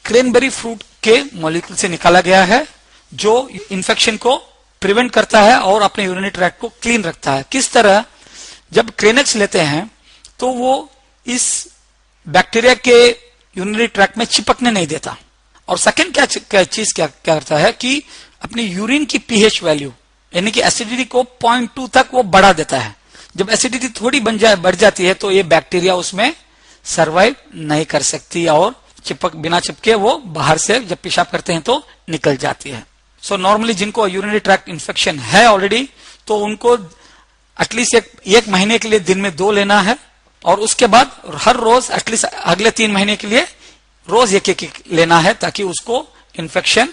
क्रेनबेरी फ्रूट के मॉलिक्यूल से निकाला गया है, जो इन्फेक्शन को प्रिवेंट करता है और अपने यूरिनरी ट्रैक्ट को क्लीन रखता है। किस तरह? जब क्रेनेक्स लेते हैं तो वो इस बैक्टीरिया के यूरिनरी ट्रैक्ट में चिपकने नहीं देता। और सेकंड क्या करता है कि अपनी यूरिन की पीएच वैल्यू यानी कि एसिडिटी को 0.2 तक वो बढ़ा देता है। जब एसिडिटी थोड़ी बढ़ जाती है तो ये बैक्टीरिया उसमें सरवाइव नहीं कर सकती और बिना चिपके वो बाहर से जब पेशाब करते हैं तो निकल जाती है। सो नॉर्मली जिनको यूरिनरी ट्रैक्ट इन्फेक्शन है ऑलरेडी, तो उनको एटलीस्ट एक महीने के लिए दिन में 2 लेना है, और उसके बाद हर रोज एटलीस्ट अगले 3 महीने के लिए रोज एक लेना है, ताकि उसको इन्फेक्शन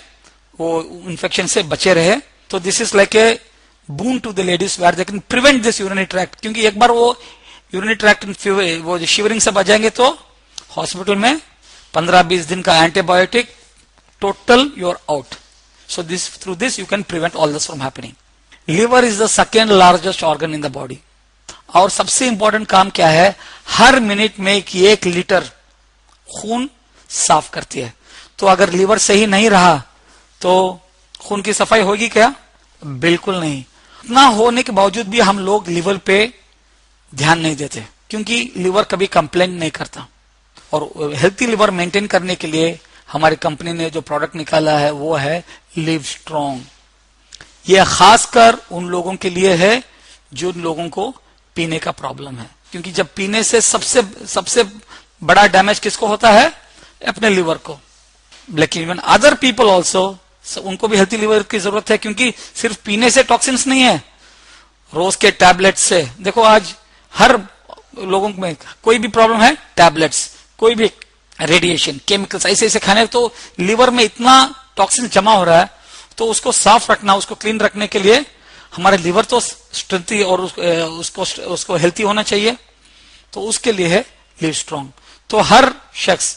से बचे रहे। तो this is like a boon to the ladies where they can prevent this urinary tract, क्योंकि एक बार वो यूरिनरी ट्रैक्ट वो शिवरिंग सब आ जाएंगे तो हॉस्पिटल में 15-20 दिन का antibiotic, total you are out. So through this you can prevent all this from happening. Liver is the second largest organ in the body, और सबसे इंपॉर्टेंट काम क्या है? हर मिनट में 1 लीटर खून साफ करती है। तो अगर लिवर सही नहीं रहा तो खून की सफाई होगी क्या? बिल्कुल नहीं। इतना होने के बावजूद भी हम लोग लिवर पे ध्यान नहीं देते, क्योंकि लिवर कभी कंप्लेन नहीं करता। और हेल्थी लिवर मेंटेन करने के लिए हमारी कंपनी ने जो प्रोडक्ट निकाला है वो है लिव स्ट्रॉन्ग। ये खासकर उन लोगों के लिए है जो लोगों को पीने का प्रॉब्लम है, क्योंकि जब पीने से सबसे बड़ा डैमेज किसको होता है? अपने लिवर को। लेकिन इवन अदर पीपल ऑल्सो, उनको भी हेल्थी लिवर की जरूरत है, क्योंकि सिर्फ पीने से टॉक्सिन्स नहीं है, रोज के टैबलेट से। देखो आज हर लोगों में कोई भी प्रॉब्लम है, टैबलेट्स, कोई भी रेडिएशन, केमिकल्स ऐसे ऐसे खाने, तो लिवर में इतना टॉक्सिन जमा हो रहा है। तो उसको साफ रखना, उसको क्लीन रखने के लिए हमारे लिवर तो स्ट्रेंथ और उसको हेल्थी होना चाहिए। तो उसके लिए है लिव स्ट्रॉन्ग। तो हर शख्स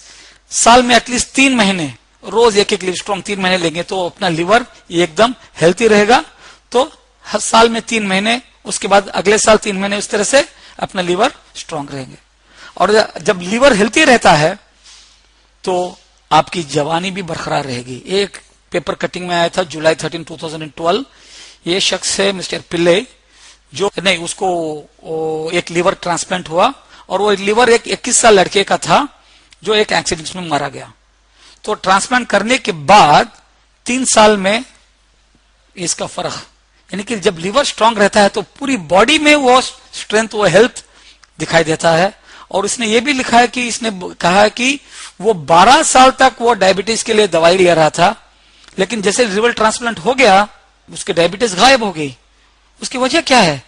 साल में एटलीस्ट 3 महीने रोज एक लिव स्ट्रॉन्ग 3 महीने लेंगे तो अपना लिवर एकदम हेल्थी रहेगा। तो हर साल में 3 महीने, उसके बाद अगले साल 3 महीने, उस तरह से अपना लिवर स्ट्रांग रहेंगे। और जब लिवर हेल्थी रहता है तो आपकी जवानी भी बरकरार रहेगी। एक पेपर कटिंग में आया था जुलाई 13, 2012। ये शख्स है मिस्टर पिल्ले, जो नहीं, उसको एक लिवर ट्रांसप्लांट हुआ, और वो लिवर एक 21 साल लड़के का था जो एक एक्सीडेंट में मारा गया। तो ट्रांसप्लांट करने के बाद 3 साल में इसका फर्क, यानी कि जब लिवर स्ट्रांग रहता है तो पूरी बॉडी में वो स्ट्रेंथ, वो हेल्थ दिखाई देता है। और इसने ये भी लिखा है कि इसने कहा है कि वो 12 साल तक वो डायबिटीज के लिए दवाई ले रहा था, लेकिन जैसे लिवर ट्रांसप्लांट हो गया उसके डायबिटीज गायब हो गई। उसकी वजह क्या है?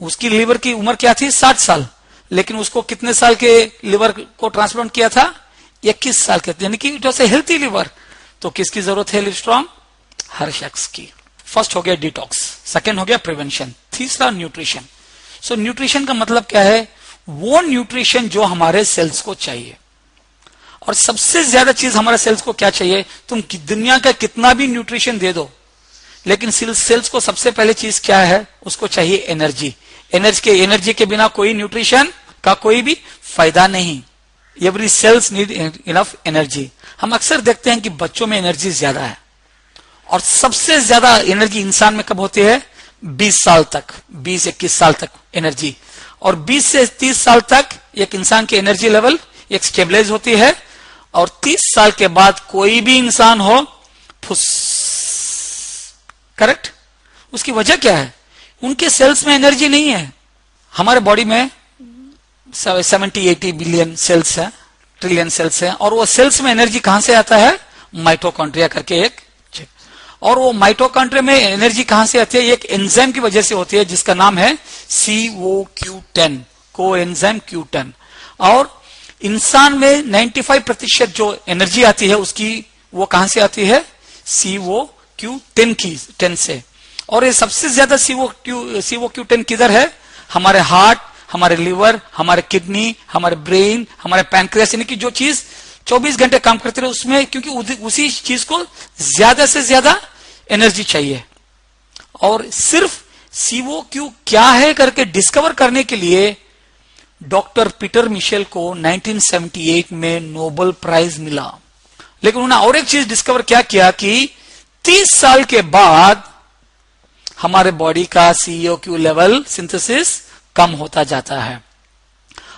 उसकी लीवर की उम्र क्या थी? 60 साल, लेकिन उसको कितने साल के लीवर को ट्रांसप्लांट किया था? 21 साल के, यानी कि it was a healthy liver. तो किसकी जरूरत है लिवस्ट्रॉन्ग? हर शख्स की। फर्स्ट हो गया डिटॉक्स, सेकेंड हो गया प्रिवेंशन, तीसरा न्यूट्रिशन। सो न्यूट्रिशन का मतलब क्या है? वो न्यूट्रिशन जो हमारे सेल्स को चाहिए। और सबसे ज्यादा चीज हमारे सेल्स को क्या चाहिए? तुम दुनिया का कितना भी न्यूट्रिशन दे दो, लेकिन सेल्स को सबसे पहले चीज क्या है? उसको चाहिए एनर्जी। एनर्जी के बिना कोई न्यूट्रिशन का कोई भी फायदा नहीं। Every cells need enough energy. हम अक्सर देखते हैं कि बच्चों में एनर्जी ज्यादा है, और सबसे ज्यादा एनर्जी इंसान में कब होती है? 20 साल तक, 20-21 साल तक एनर्जी। और 20 से 30 साल तक एक इंसान की एनर्जी लेवल एक स्टेबलाइज होती है, और 30 साल के बाद कोई भी इंसान हो, फुस। करेक्ट? उसकी वजह क्या है? उनके सेल्स में एनर्जी नहीं है। हमारे बॉडी में 70-80 बिलियन सेल्स है, ट्रिलियन सेल्स है, और वो सेल्स में एनर्जी कहां से आता है? माइटोकॉन्ड्रिया करके एक चीज। और वो माइटोकॉन्ड्रिया में एनर्जी कहां से आती है? एक एंजाइम की वजह से होती है, जिसका नाम है COQ10, को एंजाइम Q10। और इंसान में 95% जो एनर्जी आती है उसकी, वो कहां से आती है? COQ10 से। और ये सबसे ज्यादा COQ10 किधर है? हमारे हार्ट, हमारे लिवर, हमारे किडनी, हमारे ब्रेन, हमारे पैंक्रियास, यानी कि जो चीज 24 घंटे काम करते रहे उसमें, क्योंकि उसी चीज को ज्यादा से ज्यादा एनर्जी चाहिए। और सिर्फ COQ क्या है करके डिस्कवर करने के लिए डॉक्टर पीटर मिशेल को 1978 में नोबेल प्राइज मिला। लेकिन उन्होंने और एक चीज डिस्कवर क्या किया कि 30 साल के बाद हमारे बॉडी का COQ लेवल सिंथेसिस कम होता जाता है।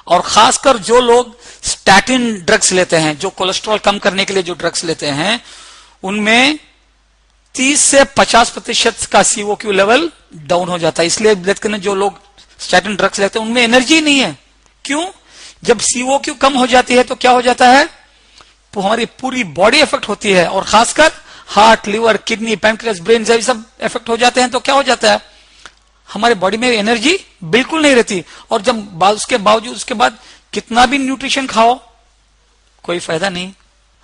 और खासकर जो लोग स्टैटिन ड्रग्स लेते हैं, जो कोलेस्ट्रॉल कम करने के लिए जो ड्रग्स लेते हैं, उनमें 30 से 50% का COQ लेवल डाउन हो जाता है। इसलिए देखते हैं जो लोग स्टैटिन ड्रग्स लेते हैं उनमें एनर्जी नहीं है। क्यों? जब COQ कम हो जाती है तो क्या हो जाता है? तो हमारी पूरी बॉडी इफेक्ट होती है, और खासकर heart, liver, kidney, pancreas, brain जब सब इफेक्ट हो जाते हैं तो क्या हो जाता है? हमारे बॉडी में एनर्जी बिल्कुल नहीं रहती। और जब उसके बावजूद उसके बाद कितना भी न्यूट्रिशन खाओ, कोई फायदा नहीं।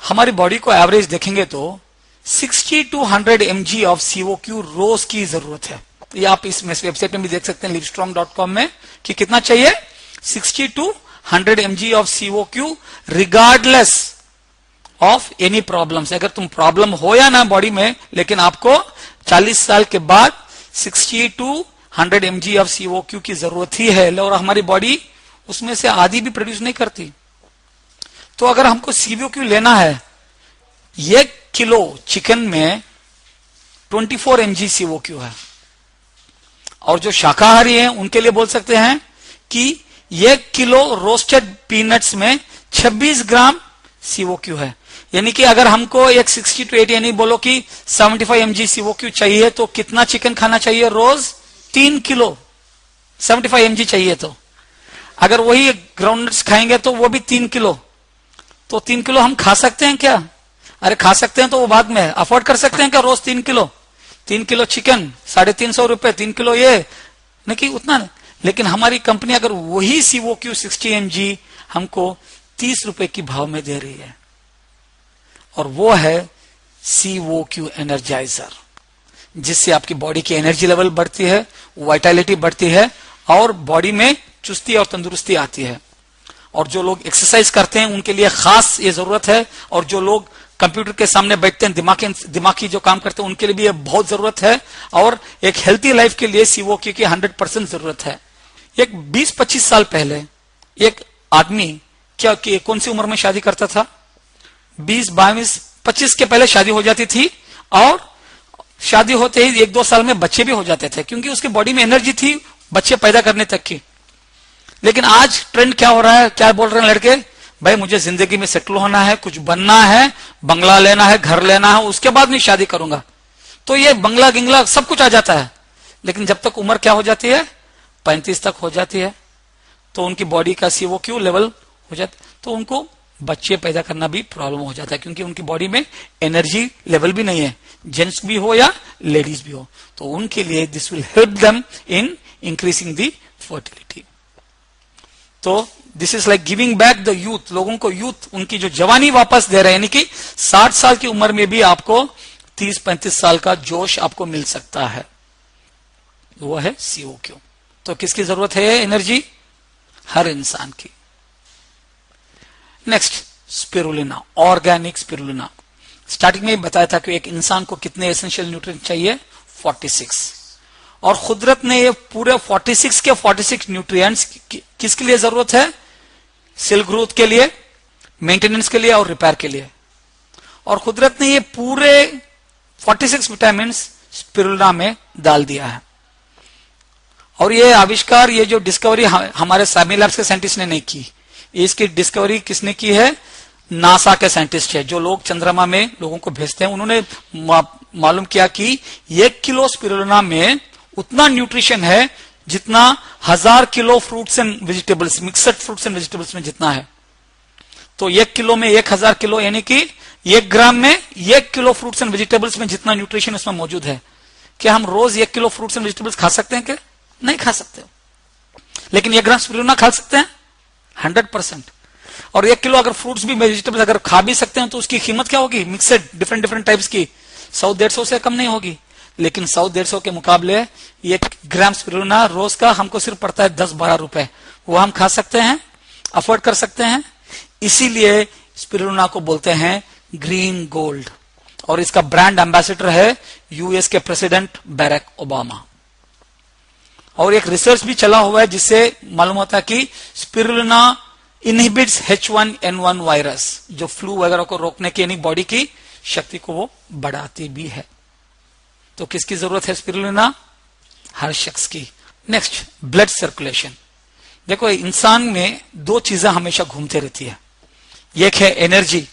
हमारी बॉडी को एवरेज देखेंगे तो 60 to 100 mg ऑफ COQ रोज की जरूरत है। ये आप इस वेबसाइट में भी देख सकते हैं, livestrong.com में, कि कितना चाहिए? 60 to 100 mg of COQ regardless of any problems. अगर तुम प्रॉब्लम हो या ना बॉडी में, लेकिन आपको 40 साल के बाद 60 to 100 mg ऑफ COQ की जरूरत ही है, और हमारी बॉडी उसमें से आधी भी प्रोड्यूस नहीं करती। तो अगर हमको COQ लेना है, 1 किलो चिकन में 24 mg COQ है। और जो शाकाहारी हैं उनके लिए बोल सकते हैं कि 1 किलो रोस्टेड पीनट्स में 26 ग्राम COQ है। यानी कि अगर हमको एक 60 to 80, यानी बोलो कि 75 mg COQ चाहिए, तो कितना चिकन खाना चाहिए रोज? 3 किलो 75 mg चाहिए। तो अगर वही ग्राउंडनट्स खाएंगे तो वो भी 3 किलो। तो 3 किलो हम खा सकते हैं क्या? अरे खा सकते हैं, तो वो बाद में अफोर्ड कर सकते हैं क्या रोज 3 किलो? 3 किलो चिकन 350 रुपए, 3 किलो ये नहीं कि उतना नहीं। लेकिन हमारी कंपनी अगर वही COQ 60 mg हमको 30 रुपए की भाव में दे रही है, और वो है COQ एनर्जाइजर, जिससे आपकी बॉडी की एनर्जी लेवल बढ़ती है, वाइटलिटी बढ़ती है, और बॉडी में चुस्ती और तंदुरुस्ती आती है। और जो लोग एक्सरसाइज करते हैं उनके लिए खास ये जरूरत है, और जो लोग कंप्यूटर के सामने बैठते हैं, दिमागी जो काम करते हैं, उनके लिए भी ये बहुत जरूरत है। और एक हेल्थी लाइफ के लिए COQ की 100% जरूरत है। एक 20-25 साल पहले एक आदमी कौन सी उम्र में शादी करता था? 20, 22, 25 के पहले शादी हो जाती थी, और शादी होते ही 1-2 साल में बच्चे भी हो जाते थे, क्योंकि उसके बॉडी में एनर्जी थी बच्चे पैदा करने तक की। लेकिन आज ट्रेंड क्या हो रहा है? क्या बोल रहे हैं लड़के? भाई मुझे जिंदगी में सेटल होना है, कुछ बनना है, बंगला लेना है, घर लेना है, उसके बाद मैं शादी करूंगा। तो ये बंगला गिंगला सब कुछ आ जाता है। लेकिन जब तक उम्र क्या हो जाती है? 35 तक हो जाती है, तो उनकी बॉडी का COQ लेवल हो जाता है, तो उनको बच्चे पैदा करना भी प्रॉब्लम हो जाता है, क्योंकि उनकी बॉडी में एनर्जी लेवल भी नहीं है, जेंट्स भी हो या लेडीज भी हो, तो उनके लिए this will help them in increasing the fertility. तो this is like giving back the youth, लोगों को यूथ, उनकी जो जवानी वापस दे रहे हैं, यानी कि 60 साल की उम्र में भी आपको 30-35 साल का जोश आपको मिल सकता है, वो है CO2। तो किसकी जरूरत है एनर्जी? हर इंसान की। Next, spirulina, organic spirulina. Starting में ही बताया था कि एक इंसान को कितने एसेंशियल न्यूट्रिएंट चाहिए, 46, और कुदरत ने ये पूरे 46 के 46 न्यूट्रिएंट्स किसके लिए जरूरत है? सेल ग्रोथ के लिए, मेंटेनेंस के लिए और रिपेयर के लिए। और कुदरत ने ये पूरे 46 विटामिन स्पिरुलिना में डाल दिया है। और ये आविष्कार, ये जो डिस्कवरी हमारे सामी लैब्स के साइंटिस्ट ने नहीं की, इसकी डिस्कवरी किसने की है? नासा के साइंटिस्ट है, जो लोग चंद्रमा में लोगों को भेजते हैं। उन्होंने मालूम किया कि 1 किलो स्पिरुलिना में उतना न्यूट्रिशन है जितना 1000 kilo fruits and vegetables, mixed fruits and vegetables में जितना है। तो 1 किलो में 1000 किलो, यानी कि 1 ग्राम में 1 किलो फ्रूट्स एंड वेजिटेबल्स में जितना न्यूट्रिशन उसमें मौजूद है। क्या हम रोज 1 किलो फ्रूट्स एंड वेजिटेबल्स खा सकते हैं? क्या नहीं खा सकते, लेकिन 1 ग्राम स्पिरुलिना खा सकते हैं 100%। और 1 किलो अगर फ्रूट्स भी वेजिटेबल्स अगर खा भी सकते हैं तो उसकी कीमत क्या होगी? मिक्सड डिफरेंट टाइप्स की 100-150 से कम नहीं होगी। लेकिन 100-150 के मुकाबले 1 ग्राम स्पिरुलिना रोज का हमको सिर्फ पड़ता है 10-12 रुपए, वो हम खा सकते हैं, अफोर्ड कर सकते हैं। इसीलिए स्पिरुलिना को बोलते हैं ग्रीन गोल्ड, और इसका ब्रांड एम्बेसडर है यूएस के प्रेसिडेंट बैरक ओबामा। और एक रिसर्च भी चला हुआ है जिससे मालूम होता है कि स्पिरुलिना इनहिबिट्स H1N1 वायरस, जो फ्लू वगैरह को रोकने की, यानी बॉडी की शक्ति को वो बढ़ाती भी है। तो किसकी जरूरत है स्पिरुलिना? हर शख्स की। Next, blood circulation. देखो, इंसान में 2 चीजें हमेशा घूमते रहती है, एक है एनर्जी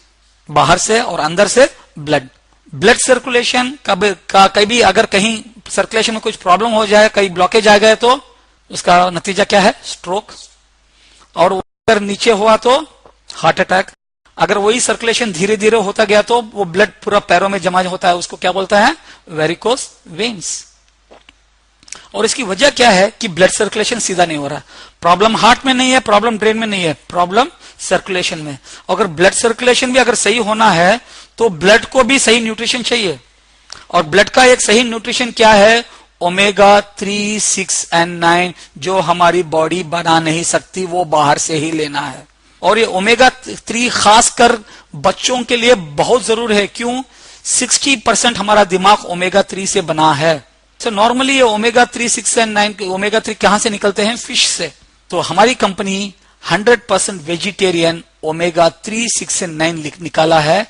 बाहर से और अंदर से ब्लड। ब्लड सर्कुलेशन कभी अगर कहीं सर्कुलेशन में कुछ प्रॉब्लम हो जाए, कहीं ब्लॉकेज आ गए, तो उसका नतीजा क्या है? स्ट्रोक। और अगर नीचे हुआ तो हार्ट अटैक। अगर वही सर्कुलेशन धीरे धीरे होता गया तो वो ब्लड पूरा पैरों में जमा होता है, उसको क्या बोलता है? Varicose veins. और इसकी वजह क्या है कि ब्लड सर्कुलेशन सीधा नहीं हो रहा। प्रॉब्लम हार्ट में नहीं है, प्रॉब्लम ब्रेन में नहीं है, प्रॉब्लम सर्कुलेशन में। अगर ब्लड सर्कुलेशन भी अगर सही होना है तो ब्लड को भी सही न्यूट्रिशन चाहिए। और ब्लड का एक सही न्यूट्रिशन क्या है? ओमेगा 3, 6 एंड 9, जो हमारी बॉडी बना नहीं सकती, वो बाहर से ही लेना है। और ये ओमेगा 3 खासकर बच्चों के लिए बहुत जरूरी है। क्यों? 60% हमारा दिमाग ओमेगा 3 से बना है। तो नॉर्मली ये ओमेगा 3, 6 एंड 9, ओमेगा 3 कहां से निकलते हैं? फिश से। तो हमारी कंपनी 100% वेजिटेरियन ओमेगा 3, 6 एंड 9 निकाला है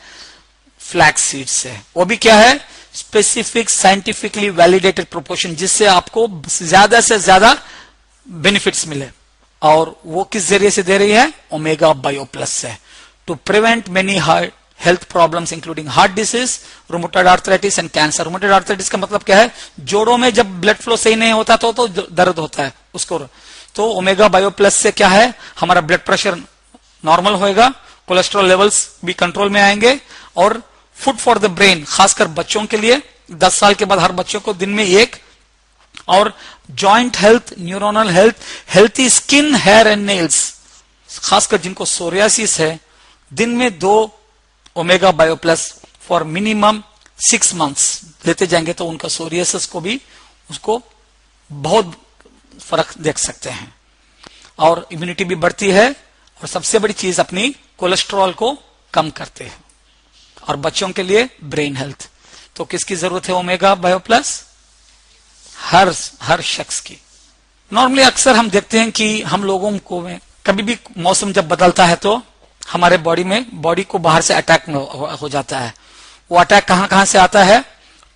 फ्लैक्स सीड से। वो भी क्या है? स्पेसिफिक साइंटिफिकली वैलिडेटेड प्रोपोर्शन, जिससे आपको ज्यादा से ज्यादा बेनिफिट्स मिले। और वो किस जरिए से दे रही है? ओमेगा बायो प्लस से, to prevent many health problems including heart disease, rheumatoid arthritis and cancer. Rheumatoid arthritis का मतलब क्या है? जोड़ों में जब ब्लड फ्लो सही नहीं होता तो दर्द होता है उसको। तो ओमेगा बायो प्लस से क्या है? हमारा ब्लड प्रेशर नॉर्मल होएगा, कोलेस्ट्रॉल लेवल्स भी कंट्रोल में आएंगे। और फूड फॉर द ब्रेन, खासकर बच्चों के लिए 10 साल के बाद हर बच्चों को दिन में 1। और joint health, neuronal health, healthy skin, hair and nails, खासकर जिनको सोरियासिस है, दिन में 2 omega bio plus for minimum 6 months लेते जाएंगे तो उनका सोरियासिस को भी उसको बहुत फर्क देख सकते हैं। और इम्यूनिटी भी बढ़ती है। और सबसे बड़ी चीज, अपनी कोलेस्ट्रॉल को कम करते हैं। और बच्चों के लिए ब्रेन हेल्थ। तो किसकी जरूरत है ओमेगा बायो प्लस? हर शख्स की। नॉर्मली अक्सर हम देखते हैं कि हम लोगों को में कभी भी मौसम जब बदलता है तो हमारे बॉडी को बाहर से अटैक हो जाता है। वो अटैक कहां कहां से आता है?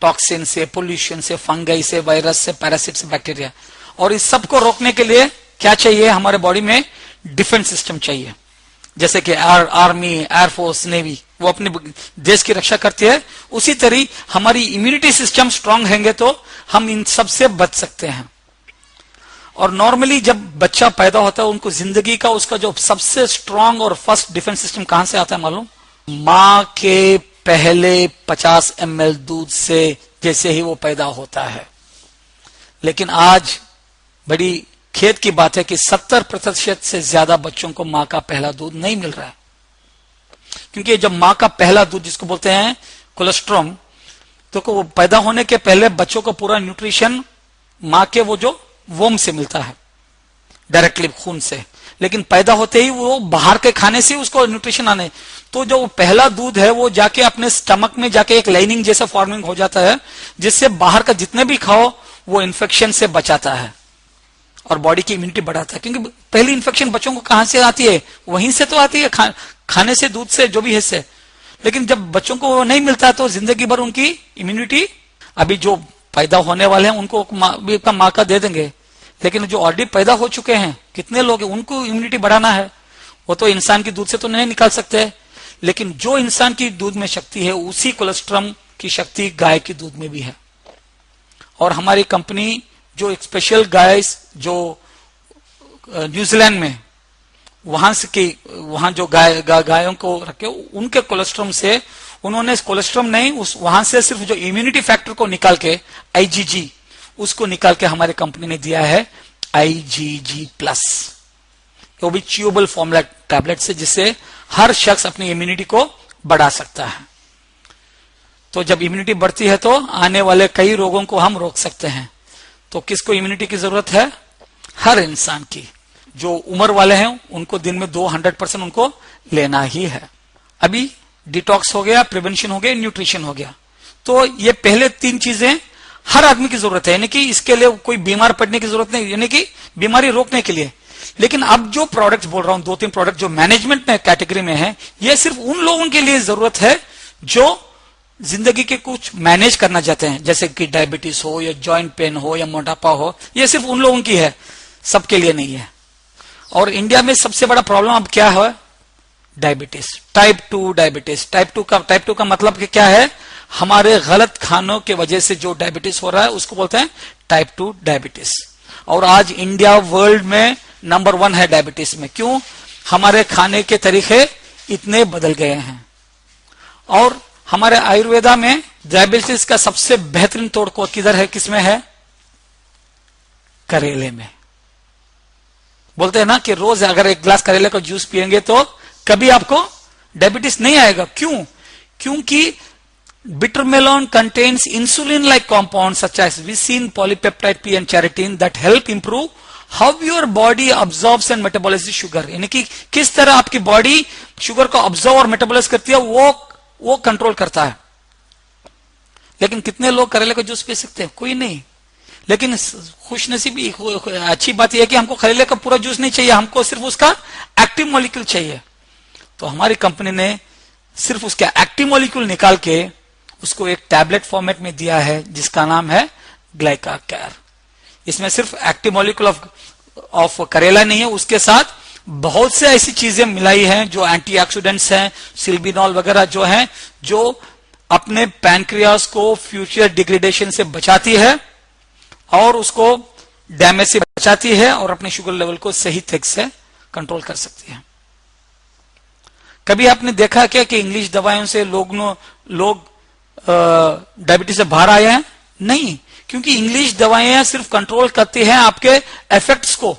टॉक्सिन से, पोल्यूशन से, फंगाई से, वायरस से, पैरासिट से, बैक्टीरिया। और इस सब को रोकने के लिए क्या चाहिए? हमारे बॉडी में डिफेंस सिस्टम चाहिए। जैसे कि आर्मी, एयरफोर्स, नेवी, वो अपने देश की रक्षा करती है। उसी तरह हमारी इम्यूनिटी सिस्टम स्ट्रांग रहेंगे तो हम इन सब से बच सकते हैं। और नॉर्मली जब बच्चा पैदा होता है उनको जिंदगी का उसका जो सबसे स्ट्रांग और फर्स्ट डिफेंस सिस्टम कहां से आता है मालूम? मां के पहले 50 ml दूध से जैसे ही वो पैदा होता है। लेकिन आज बड़ी खेद की बात है कि 70% से ज्यादा बच्चों को मां का पहला दूध नहीं मिल रहा है, क्योंकि जब मां का पहला दूध जिसको बोलते हैं कोलेस्ट्रॉम, तो वो पैदा होने के पहले बच्चों को पूरा न्यूट्रिशन मां के वो जो वोम से मिलता है डायरेक्टली खून से, लेकिन पैदा होते ही वो बाहर के खाने से उसको न्यूट्रिशन आने, तो जो पहला दूध है वो जाके अपने स्टमक में जाके एक लाइनिंग जैसा फॉर्मिंग हो जाता है, जिससे बाहर का जितने भी खाओ वो इन्फेक्शन से बचाता है और बॉडी की इम्यूनिटी बढ़ाता है। क्योंकि पहली इन्फेक्शन बच्चों को कहां से आती है? वहीं से तो आती है, खाने से, दूध से, जो भी है से। लेकिन जब बच्चों को वो नहीं मिलता तो जिंदगी भर उनकी इम्यूनिटी, अभी जो पैदा होने वाले हैं उनको माँ का दे देंगे, लेकिन जो ऑलरेडी पैदा हो चुके हैं कितने लोग हैं, उनको इम्यूनिटी बढ़ाना है, वो तो इंसान की दूध से तो नहीं निकाल सकते। लेकिन जो इंसान की दूध में शक्ति है उसी कोलेस्ट्रॉम की शक्ति गाय की दूध में भी है। और हमारी कंपनी जो एक स्पेशल गाय जो न्यूजीलैंड में वहां जो गायों को रखे, उनके कोलेस्ट्रॉम से उन्होंने कोलेस्ट्रॉम नहीं, उस वहां से सिर्फ जो इम्यूनिटी फैक्टर को निकाल के IgG उसको निकाल के हमारी कंपनी ने दिया है IgG+, वो भी च्यूएबल फॉर्मूला टैबलेट से, जिससे हर शख्स अपनी इम्यूनिटी को बढ़ा सकता है। तो जब इम्यूनिटी बढ़ती है तो आने वाले कई रोगों को हम रोक सकते हैं। तो किसको इम्यूनिटी की जरूरत है? हर इंसान की। जो उम्र वाले हैं उनको दिन में 200% उनको लेना ही है। अभी डिटॉक्स हो गया, प्रिवेंशन हो गया, न्यूट्रिशन हो गया। तो ये पहले 3 चीजें हर आदमी की जरूरत है, यानी कि इसके लिए कोई बीमार पड़ने की जरूरत नहीं, यानी कि बीमारी रोकने के लिए। लेकिन अब जो प्रोडक्ट्स बोल रहा हूं, 2-3 प्रोडक्ट जो मैनेजमेंट में कैटेगरी में है, ये सिर्फ उन लोगों के लिए जरूरत है जो जिंदगी के कुछ मैनेज करना चाहते हैं, जैसे कि डायबिटीज हो या जॉइंट पेन हो या मोटापा हो। ये सिर्फ उन लोगों की है, सबके लिए नहीं है। और इंडिया में सबसे बड़ा प्रॉब्लम अब क्या है? Diabetes, type 2 diabetes. Type two का मतलब कि क्या है? हमारे गलत खानों के वजह से जो डायबिटीज हो रहा है उसको बोलते हैं टाइप 2 डायबिटीज। और आज इंडिया वर्ल्ड में नंबर 1 है डायबिटीज में। क्यों? हमारे खाने के तरीके इतने बदल गए हैं। और हमारे आयुर्वेदा में डायबिटीज का सबसे बेहतरीन तोड़ किधर है? किसमें है? करेले में। बोलते हैं ना कि रोज अगर 1 ग्लास करेले का जूस पिएंगे तो कभी आपको डायबिटीज नहीं आएगा। क्यों? क्योंकि बिटरमेलन contains insulin-like compounds such as visin, polypeptide P and charitin that help improve how your body absorbs and metabolizes sugar। यानी कि किस तरह आपकी बॉडी शुगर को ऑब्जॉर्व और मेटाबोलाइज करती है, वो कंट्रोल करता है। लेकिन कितने लोग करेले का जूस पी सकते हैं? कोई नहीं। लेकिन खुशनसीबी अच्छी बात यह है कि हमको करेले का पूरा जूस नहीं चाहिए, हमको सिर्फ उसका एक्टिव मॉलिक्यूल चाहिए। तो हमारी कंपनी ने सिर्फ उसका एक्टिव मॉलिक्यूल निकाल के उसको एक टैबलेट फॉर्मेट में दिया है जिसका नाम है ग्लाइकाकेयर। इसमें सिर्फ एक्टिव मॉलिक्यूल ऑफ करेला नहीं है, उसके साथ बहुत से ऐसी चीजें मिलाई हैं जो एंटीऑक्सीडेंट्स हैं, सिल्बिनॉल वगैरह जो हैं, जो अपने पैनक्रियास को फ्यूचर डिग्रेडेशन से बचाती है और उसको डैमेज से बचाती है और अपने शुगर लेवल को सही तरीके से कंट्रोल कर सकती है। कभी आपने देखा क्या कि इंग्लिश दवाइयों से लोग डायबिटीज से बाहर आए हैं? नहीं, क्योंकि इंग्लिश दवाइयां सिर्फ कंट्रोल करती हैं आपके इफेक्ट्स को,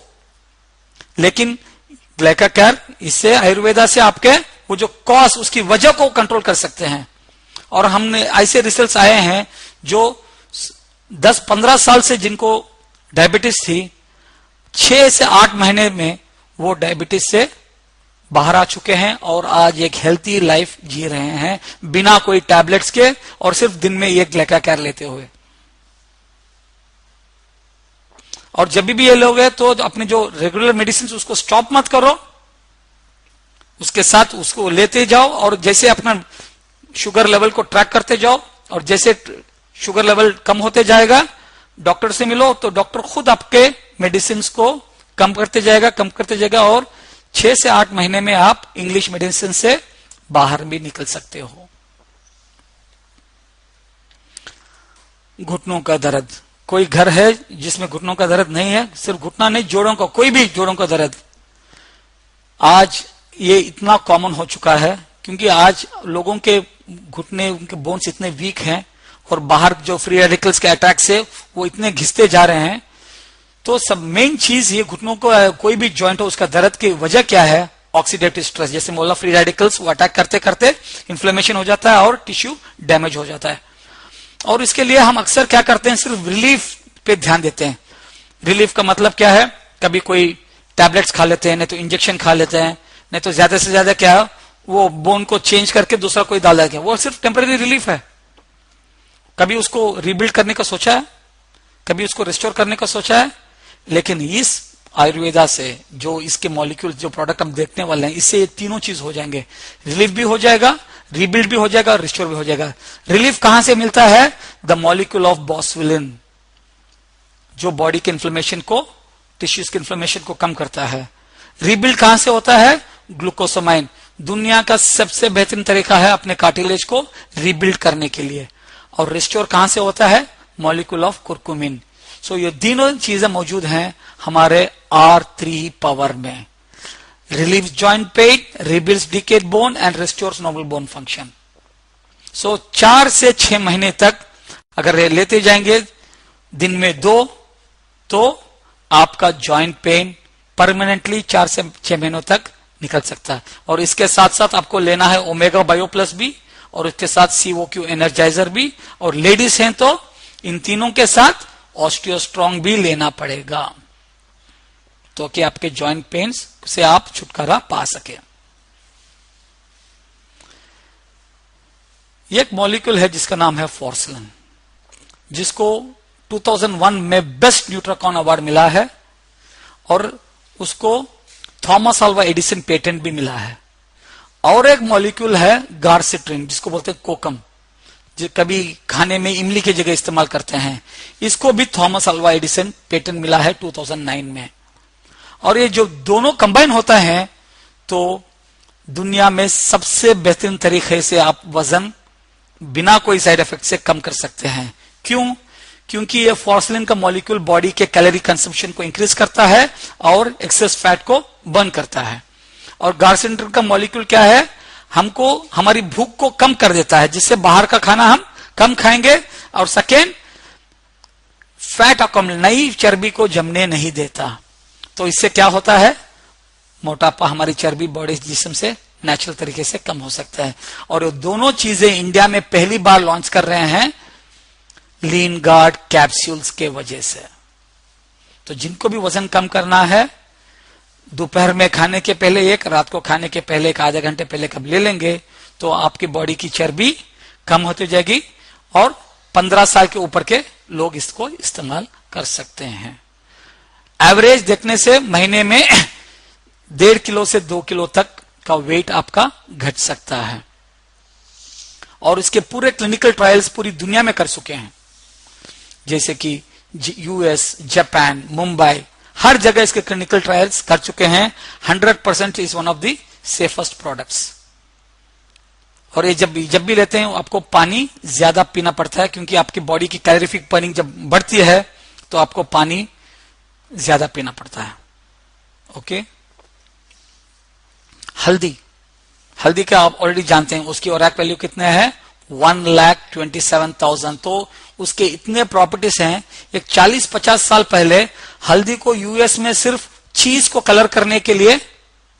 लेकिन ग्लाइकाकेयर इससे आयुर्वेदा से आपके वो जो कॉज, उसकी वजह को कंट्रोल कर सकते हैं। और हमने ऐसे रिसर्च आए हैं जो 10-15 साल से जिनको डायबिटीज थी, 6 से 8 महीने में वो डायबिटीज से बाहर आ चुके हैं और आज एक हेल्थी लाइफ जी रहे हैं बिना कोई टैबलेट्स के और सिर्फ दिन में एक ग्लाइकाकेयर लेते हुए। और जब भी ये लोग हैं तो अपने जो रेगुलर मेडिसिन उसको स्टॉप मत करो, उसके साथ उसको लेते जाओ और जैसे अपना शुगर लेवल को ट्रैक करते जाओ और जैसे शुगर लेवल कम होते जाएगा डॉक्टर से मिलो तो डॉक्टर खुद आपके मेडिसिन को कम करते जाएगा और 6 से 8 महीने में आप इंग्लिश मेडिसिन से बाहर भी निकल सकते हो। घुटनों का दर्द, कोई घर है जिसमें घुटनों का दर्द नहीं है, सिर्फ घुटना नहीं, जोड़ों का, कोई भी जोड़ों का दर्द, आज ये इतना कॉमन हो चुका है क्योंकि आज लोगों के घुटने, उनके बोन्स इतने वीक हैं और बाहर जो फ्री रेडिकल्स के अटैक से वो इतने घिसते जा रहे हैं। तो सब मेन चीज ये घुटनों को, कोई भी जॉइंट हो उसका दर्द की वजह क्या है? Oxidative stress. जैसे बोला, फ्री रेडिकल्स वो अटैक करते करते इन्फ्लेमेशन हो जाता है और टिश्यू डैमेज हो जाता है। और इसके लिए हम अक्सर क्या करते हैं, सिर्फ रिलीफ पे ध्यान देते हैं। रिलीफ का मतलब क्या है? कभी कोई टैबलेट्स खा लेते हैं, नहीं तो इंजेक्शन खा लेते हैं, नहीं तो ज्यादा से ज्यादा क्या है, वो बोन को चेंज करके दूसरा कोई डाल देते हैं। वो सिर्फ टेम्पररी रिलीफ है। कभी उसको रिबिल्ड करने का सोचा है? कभी उसको रिस्टोर करने का सोचा है? लेकिन इस आयुर्वेदा से जो इसके मॉलिक्यूल, जो प्रोडक्ट हम देखने वाले हैं, इससे ये तीनों चीज हो जाएंगे। रिलीफ भी हो जाएगा, रिबिल्ड भी हो जाएगा और रिस्टोर भी हो जाएगा। रिलीफ कहां से मिलता है? द मॉलिक्यूल ऑफ बॉसविलिन, जो बॉडी के इन्फ्लेमेशन को, टिश्यूज के इन्फ्लेमेशन को कम करता है। रिबिल्ड कहां से होता है? ग्लूकोसामाइन। दुनिया का सबसे बेहतरीन तरीका है अपने कार्टिलेज को रिबिल्ड करने के लिए। और रिस्टोर कहां से होता है? Molecule of curcumin. सो ये तीनों चीजें मौजूद हैं हमारे R3 पावर में। Relieve joint pain, rebuilds decayed bone and restores normal bone function. So 4 से 6 महीने तक अगर लेते जाएंगे, दिन में 2, तो आपका जॉइंट पेन परमानेंटली 4 से 6 महीनों तक निकल सकता है। और इसके साथ साथ आपको लेना है ओमेगा बायो प्लस भी, और इसके साथ COQ एनर्जाइजर भी, और लेडीज हैं तो इन तीनों के साथ ऑस्टियोस्ट्रॉन्ग भी लेना पड़ेगा, तो कि आपके जॉइंट पेन्स से आप छुटकारा पा सके। एक मॉलिक्यूल है जिसका नाम है फॉर्सलन, जिसको 2001 में बेस्ट न्यूट्राकॉन अवार्ड मिला है और उसको थॉमस अल्वा एडिसन पेटेंट भी मिला है। और एक मॉलिक्यूल है गार्सिट्रिन, जिसको बोलते हैं कोकम, जो कभी खाने में इमली की जगह इस्तेमाल करते हैं। इसको भी थॉमस अल्वा एडिसन पेटेंट मिला है 2009 में। और ये जो दोनों कंबाइन होता है तो दुनिया में सबसे बेहतरीन तरीके से आप वजन बिना कोई साइड इफेक्ट से कम कर सकते हैं। क्यों? क्योंकि ये फॉर्सलिन का मॉलिक्यूल बॉडी के कैलोरी कंजम्पशन को इंक्रीज करता है और एक्सेस फैट को बर्न करता है। और गार्सिट्रिन का मॉलिक्यूल क्या है? हमको हमारी भूख को कम कर देता है, जिससे बाहर का खाना हम कम खाएंगे। और सेकेंड, फैट अकॉमलेट, नई चर्बी को जमने नहीं देता। तो इससे क्या होता है? मोटापा, हमारी चर्बी बॉडी जिस्म से नेचुरल तरीके से कम हो सकता है। और ये दोनों चीजें इंडिया में पहली बार लॉन्च कर रहे हैं लीन गार्ड कैप्सूल्स के वजह से। तो जिनको भी वजन कम करना है, दोपहर में खाने के पहले एक, रात को खाने के पहले एक, आधे घंटे पहले कब ले लेंगे तो आपकी बॉडी की चर्बी कम होती जाएगी। और 15 साल के ऊपर के लोग इसको इस्तेमाल कर सकते हैं। एवरेज देखने से महीने में 1.5 किलो से 2 किलो तक का वेट आपका घट सकता है। और इसके पूरे क्लिनिकल ट्रायल्स पूरी दुनिया में कर चुके हैं, जैसे कि US, जापान, मुंबई, हर जगह इसके क्लिनिकल ट्रायल्स कर चुके हैं। 100% is one of the safest products. और ये जब भी लेते हैं आपको पानी ज्यादा पीना पड़ता है, क्योंकि आपकी बॉडी की कैलोरीफिक बर्निंग जब बढ़ती है तो आपको पानी ज्यादा पीना पड़ता है। ओके। हल्दी का आप ऑलरेडी जानते हैं, उसकी ओरैक वैल्यू कितने हैं? 1,27,000। तो उसके इतने प्रॉपर्टीज हैं। एक 40-50 साल पहले हल्दी को US में सिर्फ चीज को कलर करने के लिए,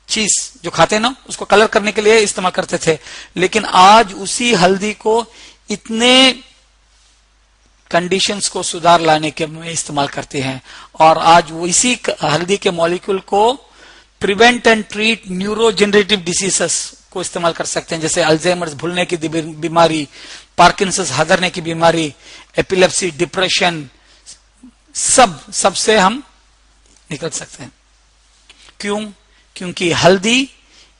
चीज जो खाते हैं ना, उसको कलर करने के लिए इस्तेमाल करते थे। लेकिन आज उसी हल्दी को इतने कंडीशंस को सुधार लाने के में इस्तेमाल करते हैं। और आज वो इसी हल्दी के मॉलिक्यूल को प्रिवेंट एंड ट्रीट न्यूरोजेनरेटिव डिसीजेस को इस्तेमाल कर सकते हैं, जैसे अल्जाइमर्स, भूलने की बीमारी, पार्किंसंस, हदरने की बीमारी, एपिलेप्सी, डिप्रेशन, सबसे हम निकल सकते हैं। क्यों? क्योंकि हल्दी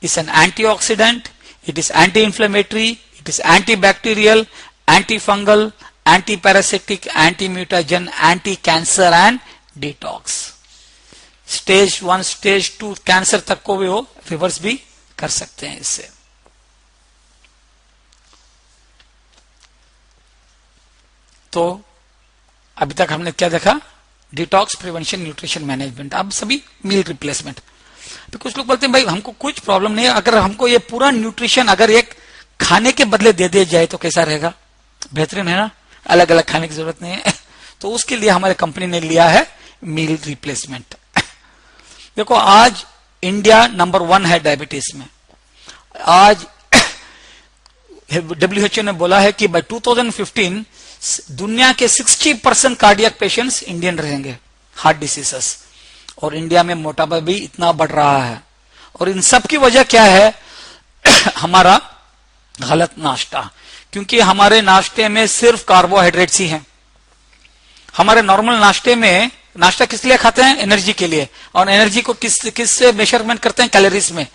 is an antioxidant, it is anti inflammatory, it is anti bacterial, anti fungal, anti parasitic, anti mutagen, anti cancer and detox. Stage 1, stage 2 cancer तक को भी वो रिवर्स भी कर सकते हैं इससे। तो अभी तक हमने क्या देखा, डिटॉक्स, प्रिवेंशन, न्यूट्रिशन मैनेजमेंट, अब सभी मील रिप्लेसमेंट। तो कुछ लोग बोलते हैं भाई हमको कुछ प्रॉब्लम नहीं है, अगर हमको ये पूरा न्यूट्रिशन अगर एक खाने के बदले दे दिया जाए तो कैसा रहेगा, बेहतरीन है ना, अलग अलग खाने की जरूरत नहीं है। तो उसके लिए हमारे कंपनी ने लिया है मील रिप्लेसमेंट। देखो आज इंडिया नंबर 1 है डायबिटीज में। आज WHO ने बोला है कि बाय 2015 दुनिया के 60% कार्डियक पेशेंट्स इंडियन रहेंगे, हार्ट डिसीजेस, और इंडिया में मोटापा भी इतना बढ़ रहा है। और इन सब की वजह क्या है, हमारा गलत नाश्ता, क्योंकि हमारे नाश्ते में सिर्फ कार्बोहाइड्रेट्स ही हैं। हमारे नॉर्मल नाश्ते में, नाश्ता किस लिए खाते हैं, एनर्जी के लिए, और एनर्जी को किस से मेजरमेंट करते हैं, कैलोरीज में।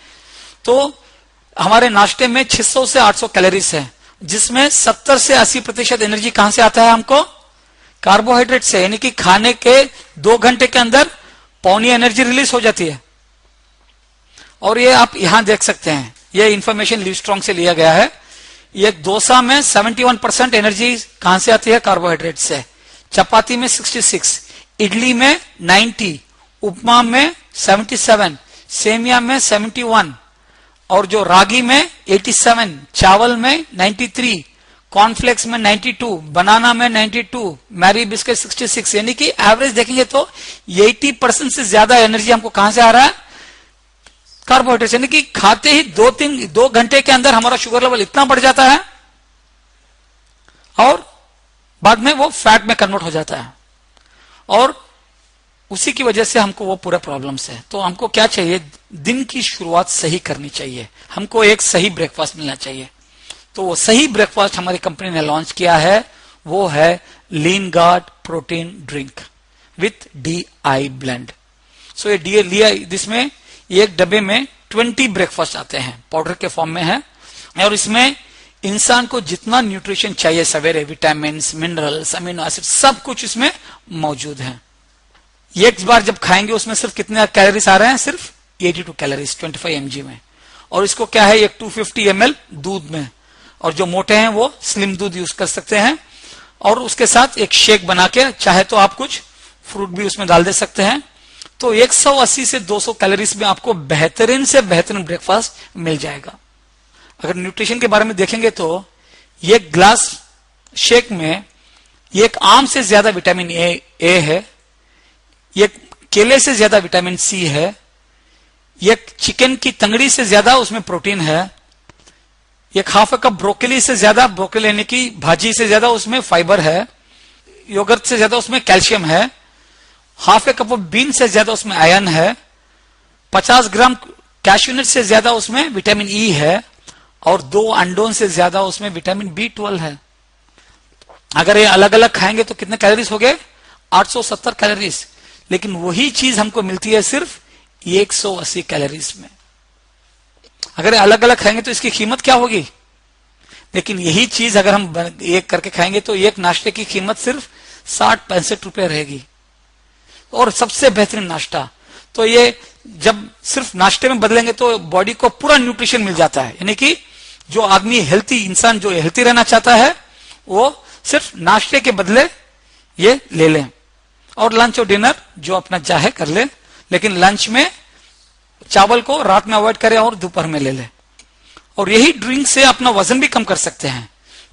तो हमारे नाश्ते में 600 से 800 कैलोरीज है, जिसमें 70 से 80% एनर्जी कहां से आता है हमको, कार्बोहाइड्रेट से। यानी कि खाने के 2 घंटे के अंदर पौनी एनर्जी रिलीज हो जाती है। और ये आप यहां देख सकते हैं, ये इंफॉर्मेशन लिवस्ट्रॉन्ग से लिया गया है। ये डोसा में 71% एनर्जी कहां से आती है, कार्बोहाइड्रेट से। चपाती में 66, इडली में 90, उपमा में 77, सेमिया में 71, और जो रागी में 87, चावल में 93, कॉर्नफ्लेक्स में 92, बनाना में 92, मैरी बिस्किट 66। यानी कि एवरेज देखेंगे तो 80% से ज्यादा एनर्जी हमको कहां से आ रहा है, कार्बोहाइड्रेट। यानी कि खाते ही 2 घंटे के अंदर हमारा शुगर लेवल इतना बढ़ जाता है और बाद में वो फैट में कन्वर्ट हो जाता है, और उसी की वजह से हमको वो पूरा प्रॉब्लम्स है। तो हमको क्या चाहिए, दिन की शुरुआत सही करनी चाहिए, हमको एक सही ब्रेकफास्ट मिलना चाहिए। तो वो सही ब्रेकफास्ट हमारी कंपनी ने लॉन्च किया है, वो है lean guard protein drink with DI blend. So ये डी लिया, जिसमें एक डब्बे में 20 ब्रेकफास्ट आते हैं, पाउडर के फॉर्म में है, और इसमें इंसान को जितना न्यूट्रिशन चाहिए सवेरे, विटामिन, मिनरल्स, अमीनो एसिड, सब कुछ इसमें मौजूद है। एक बार जब खाएंगे उसमें सिर्फ कितने कैलोरीज आ रहे हैं, सिर्फ 82 कैलोरीज 25 mg में। और इसको क्या है, एक 250 ml दूध में, और जो मोटे हैं वो स्लिम दूध यूज कर सकते हैं। और उसके साथ एक शेक बना के, चाहे तो आप कुछ फ्रूट भी उसमें डाल दे सकते हैं। तो 180 से 200 कैलोरीज में आपको बेहतरीन से बेहतरीन ब्रेकफास्ट मिल जाएगा। अगर न्यूट्रिशन के बारे में देखेंगे तो ये ग्लास शेक में एक आम से ज्यादा विटामिन ए है, एक केले से ज्यादा विटामिन सी है, एक चिकन की तंगड़ी से ज्यादा उसमें प्रोटीन है, एक हाफ कप ब्रोकली से ज्यादा, ब्रोकली यानी कि भाजी से ज्यादा उसमें फाइबर है, योगर्ट से ज्यादा उसमें कैल्शियम है, हाफ कप बीन से ज्यादा उसमें आयरन है, 50 ग्राम कैश्यूनट से ज्यादा उसमें विटामिन ई है, और 2 अंडों से ज्यादा उसमें विटामिन B12 है। अगर ये अलग अलग खाएंगे तो कितने कैलोरीज हो गए, 870 कैलोरीज। लेकिन वही चीज हमको मिलती है सिर्फ 180 कैलोरीज में। अगर अलग अलग खाएंगे तो इसकी कीमत क्या होगी, लेकिन यही चीज अगर हम एक करके खाएंगे तो एक नाश्ते की कीमत सिर्फ 60-65 रुपए रहेगी, और सबसे बेहतरीन नाश्ता। तो ये जब सिर्फ नाश्ते में बदलेंगे तो बॉडी को पूरा न्यूट्रिशन मिल जाता है। यानी कि जो आदमी हेल्थी, इंसान जो हेल्थी रहना चाहता है, वो सिर्फ नाश्ते के बदले ये ले लें, और लंच और डिनर जो अपना चाहे कर ले, लेकिन लंच में चावल को रात में अवॉइड करें और दोपहर में ले लें। और यही ड्रिंक से अपना वजन भी कम कर सकते हैं।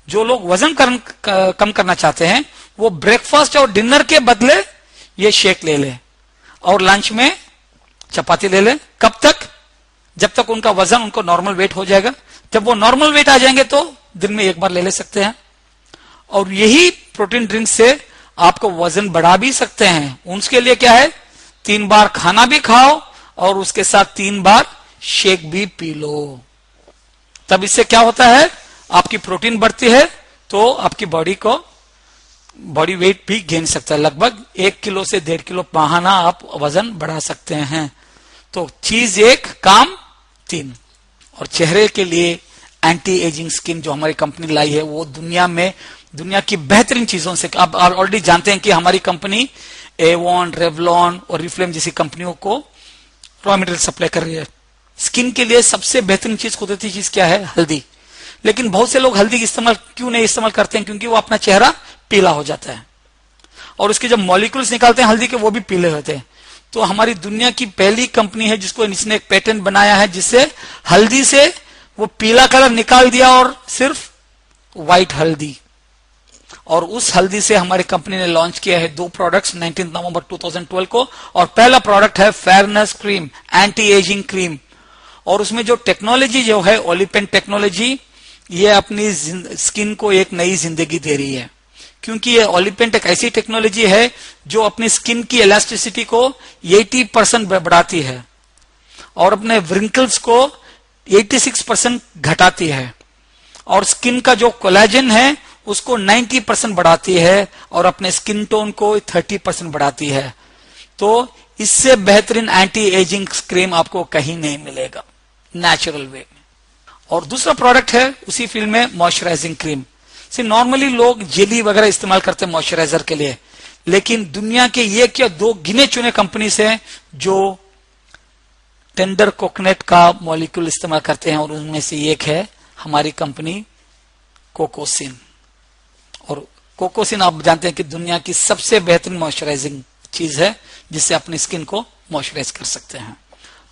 जो लोग वजन कम करना चाहते हैं वो ब्रेकफास्ट और डिनर के बदले ये शेक ले ले, और लंच में चपाती ले ले। कब तक, जब तक उनका वजन, उनको नॉर्मल वेट हो जाएगा। जब वो नॉर्मल वेट आ जाएंगे तो दिन में एक बार ले सकते हैं। और यही प्रोटीन ड्रिंक से आपको वजन बढ़ा भी सकते हैं। उसके लिए क्या है, 3 बार खाना भी खाओ और उसके साथ 3 बार शेक भी पी लो। तब इससे क्या होता है, आपकी प्रोटीन बढ़ती है तो आपकी बॉडी वेट भी गेन सकता है। लगभग 1 किलो से 1.5 किलो माहाना आप वजन बढ़ा सकते हैं। तो चीज 1 काम 3। और चेहरे के लिए एंटी एजिंग स्किन जो हमारी कंपनी लाई है वो दुनिया की बेहतरीन चीजों से, आप ऑलरेडी जानते हैं कि हमारी कंपनी एवॉन, रेवलॉन और रिफ्लेम जैसी कंपनियों को रॉ मटेरियल सप्लाई कर रही है। स्किन के लिए सबसे बेहतरीन चीज, कुदरती चीज क्या है, हल्दी। लेकिन बहुत से लोग हल्दी इस्तेमाल क्यों नहीं इस्तेमाल करते हैं, क्योंकि वो अपना चेहरा पीला हो जाता है। और उसके जब मॉलिक्यूल्स निकालते हैं हल्दी के वो भी पीले होते हैं। तो हमारी दुनिया की पहली कंपनी है जिसको इसने एक पेटेंट बनाया है जिससे हल्दी से वो पीला कलर निकाल दिया और सिर्फ व्हाइट हल्दी। और उस हल्दी से हमारी कंपनी ने लॉन्च किया है 2 प्रोडक्ट्स 19 नवंबर 2012 को। और पहला प्रोडक्ट है fairness cream, anti ageing cream. और उसमें जो टेक्नोलॉजी जो है ओलिपेंट टेक्नोलॉजी, ये अपनी स्किन को एक नई जिंदगी दे रही है, क्योंकि ये ओलिपेंट एक ऐसी टेक्नोलॉजी है जो अपनी स्किन की इलास्टिसिटी को 80% बढ़ाती है और अपने व्रिंकल्स को 86% घटाती है और स्किन का जो कोलेजन है उसको 90% बढ़ाती है और अपने स्किन टोन को 30% बढ़ाती है। तो इससे बेहतरीन एंटी एजिंग क्रीम आपको कहीं नहीं मिलेगा नेचुरल वे में। और दूसरा प्रोडक्ट है उसी फील्ड में मॉइस्चराइजिंग क्रीम। नॉर्मली लोग जेली वगैरह इस्तेमाल करते हैं मॉइस्चराइजर के लिए, लेकिन दुनिया के एक या 2 गिने चुने कंपनी से जो टेंडर कोकोनट का मॉलिक्यूल इस्तेमाल करते हैं और उनमें से एक है हमारी कंपनी कोकोसिन। और कोकोसिन आप जानते हैं कि दुनिया की सबसे बेहतरीन मॉइस्चराइजिंग चीज है जिससे अपनी स्किन को मॉइस्चराइज कर सकते हैं।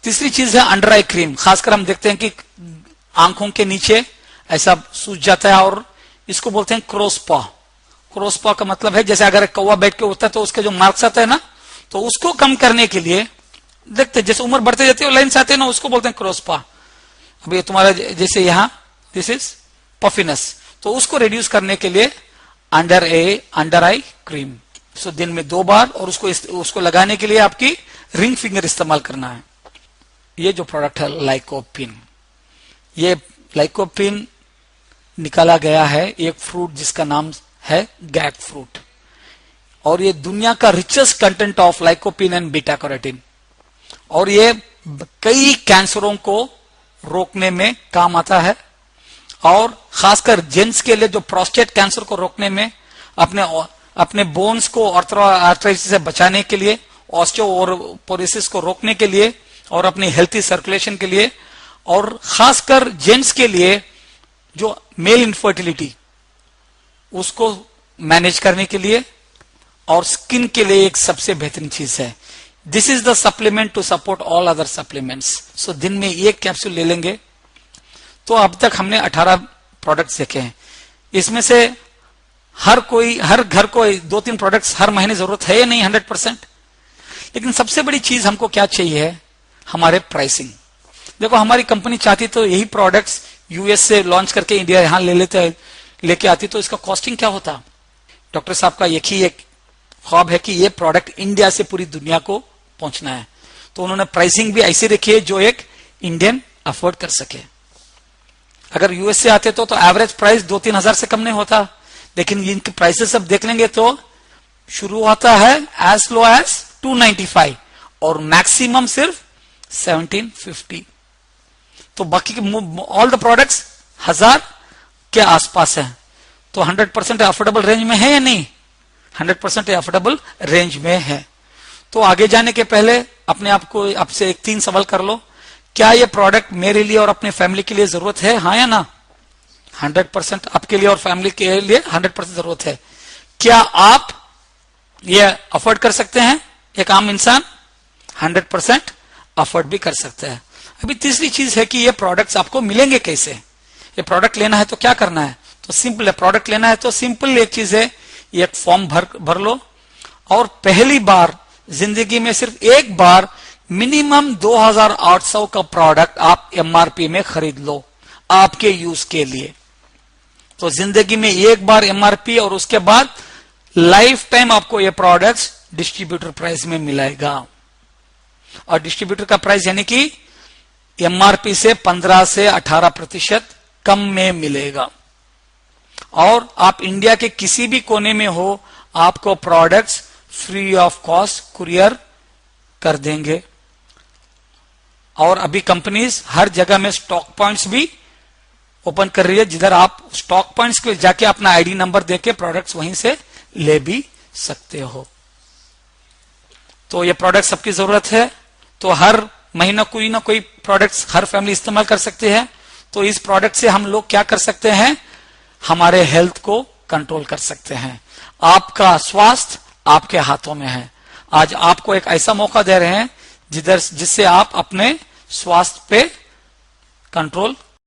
तीसरी चीज है अंडर आई क्रीम। खासकर हम देखते हैं कि आंखों के नीचे ऐसा सूज जाता है और इसको बोलते हैं क्रोसपा। क्रोसपा का मतलब है जैसे अगर कौवा बैठ के उठता है तो उसके जो मार्क्स आते हैं ना, तो उसको कम करने के लिए देखते हैं जैसे उम्र बढ़ते जाती है लाइन से आते हैं ना, उसको बोलते हैं क्रोसपा। अभी तुम्हारा जैसे यहाँ दिस इज पफिनेस, तो उसको रिड्यूस करने के लिए अंडर आई क्रीम। सो दिन में 2 बार और उसको लगाने के लिए आपकी रिंग फिंगर इस्तेमाल करना है। ये जो प्रोडक्ट है लाइकोपिन, ये लाइकोपिन निकाला गया है एक फ्रूट जिसका नाम है गैक फ्रूट, और ये दुनिया का richest content of lycopene and beta carotene, और ये कई कैंसरों को रोकने में काम आता है। और खासकर जेंट्स के लिए जो प्रोस्टेट कैंसर को रोकने में, अपने बोन्स को आर्थराइटिस से बचाने के लिए, ऑस्टियोपोरोसिस को रोकने के लिए और अपनी हेल्थी सर्कुलेशन के लिए, और खासकर जेंट्स के लिए जो मेल इनफर्टिलिटी उसको मैनेज करने के लिए और स्किन के लिए एक सबसे बेहतरीन चीज है। This is the supplement to support all other supplements. So दिन में 1 कैप्सूल ले लेंगे। तो अब तक हमने 18 प्रोडक्ट्स देखे हैं। इसमें से हर घर को 2-3 प्रोडक्ट्स हर महीने जरूरत है या नहीं 100%। लेकिन सबसे बड़ी चीज हमको क्या चाहिए है, हमारे प्राइसिंग। देखो हमारी कंपनी चाहती तो यही प्रोडक्ट्स यूएस से लॉन्च करके इंडिया यहां लेके आती, तो इसका कॉस्टिंग क्या होता। डॉक्टर साहब का एक ख्वाब है कि ये प्रोडक्ट इंडिया से पूरी दुनिया को पहुंचना है, तो उन्होंने प्राइसिंग भी ऐसी रखी है जो एक इंडियन अफोर्ड कर सके। अगर यूएस से आते तो एवरेज प्राइस 2-3 हजार से कम नहीं होता, लेकिन इनके प्राइसेस सब देख लेंगे तो शुरू होता है एज लो एज 295 और मैक्सिमम सिर्फ 1750। तो बाकी ऑल द प्रोडक्ट्स 1000 के आसपास है। तो 100% अफोर्डेबल रेंज में है या नहीं? 100% अफोर्डेबल रेंज में है। तो आगे जाने के पहले अपने आप को आपसे 3 सवाल कर लो। क्या ये प्रोडक्ट मेरे लिए और अपने फैमिली के लिए जरूरत है, हाँ या ना? 100% आपके लिए और फैमिली के लिए 100% जरूरत है। क्या आप ये अफोर्ड कर सकते हैं? एक आम इंसान 100% अफोर्ड भी कर सकता है। अभी तीसरी चीज है कि ये प्रोडक्ट्स आपको मिलेंगे कैसे। ये प्रोडक्ट लेना है तो क्या करना है? तो सिंपल है। प्रोडक्ट लेना है तो सिंपल एक चीज है, ये एक फॉर्म भर लो और पहली बार जिंदगी में सिर्फ एक बार मिनिमम 2800 का प्रोडक्ट आप एमआरपी में खरीद लो आपके यूज के लिए। तो जिंदगी में एक बार एमआरपी और उसके बाद लाइफ टाइम आपको ये प्रोडक्ट्स डिस्ट्रीब्यूटर प्राइस में मिलेगा। और डिस्ट्रीब्यूटर का प्राइस यानी कि एमआरपी से 15 से 18% कम में मिलेगा। और आप इंडिया के किसी भी कोने में हो, आपको products free of cost courier कर देंगे। और अभी कंपनीज हर जगह में स्टॉक पॉइंट्स भी ओपन कर रही है, जिधर आप स्टॉक पॉइंट्स पे जाके अपना आईडी नंबर देके प्रोडक्ट्स वहीं से ले भी सकते हो। तो ये प्रोडक्ट सबकी जरूरत है, तो हर महीना कोई ना कोई प्रोडक्ट्स हर फैमिली इस्तेमाल कर सकते हैं। तो इस प्रोडक्ट से हम लोग क्या कर सकते हैं, हमारे हेल्थ को कंट्रोल कर सकते हैं। आपका स्वास्थ्य आपके हाथों में है। आज आपको एक ऐसा मौका दे रहे हैं जिससे आप अपने स्वास्थ्य पे कंट्रोल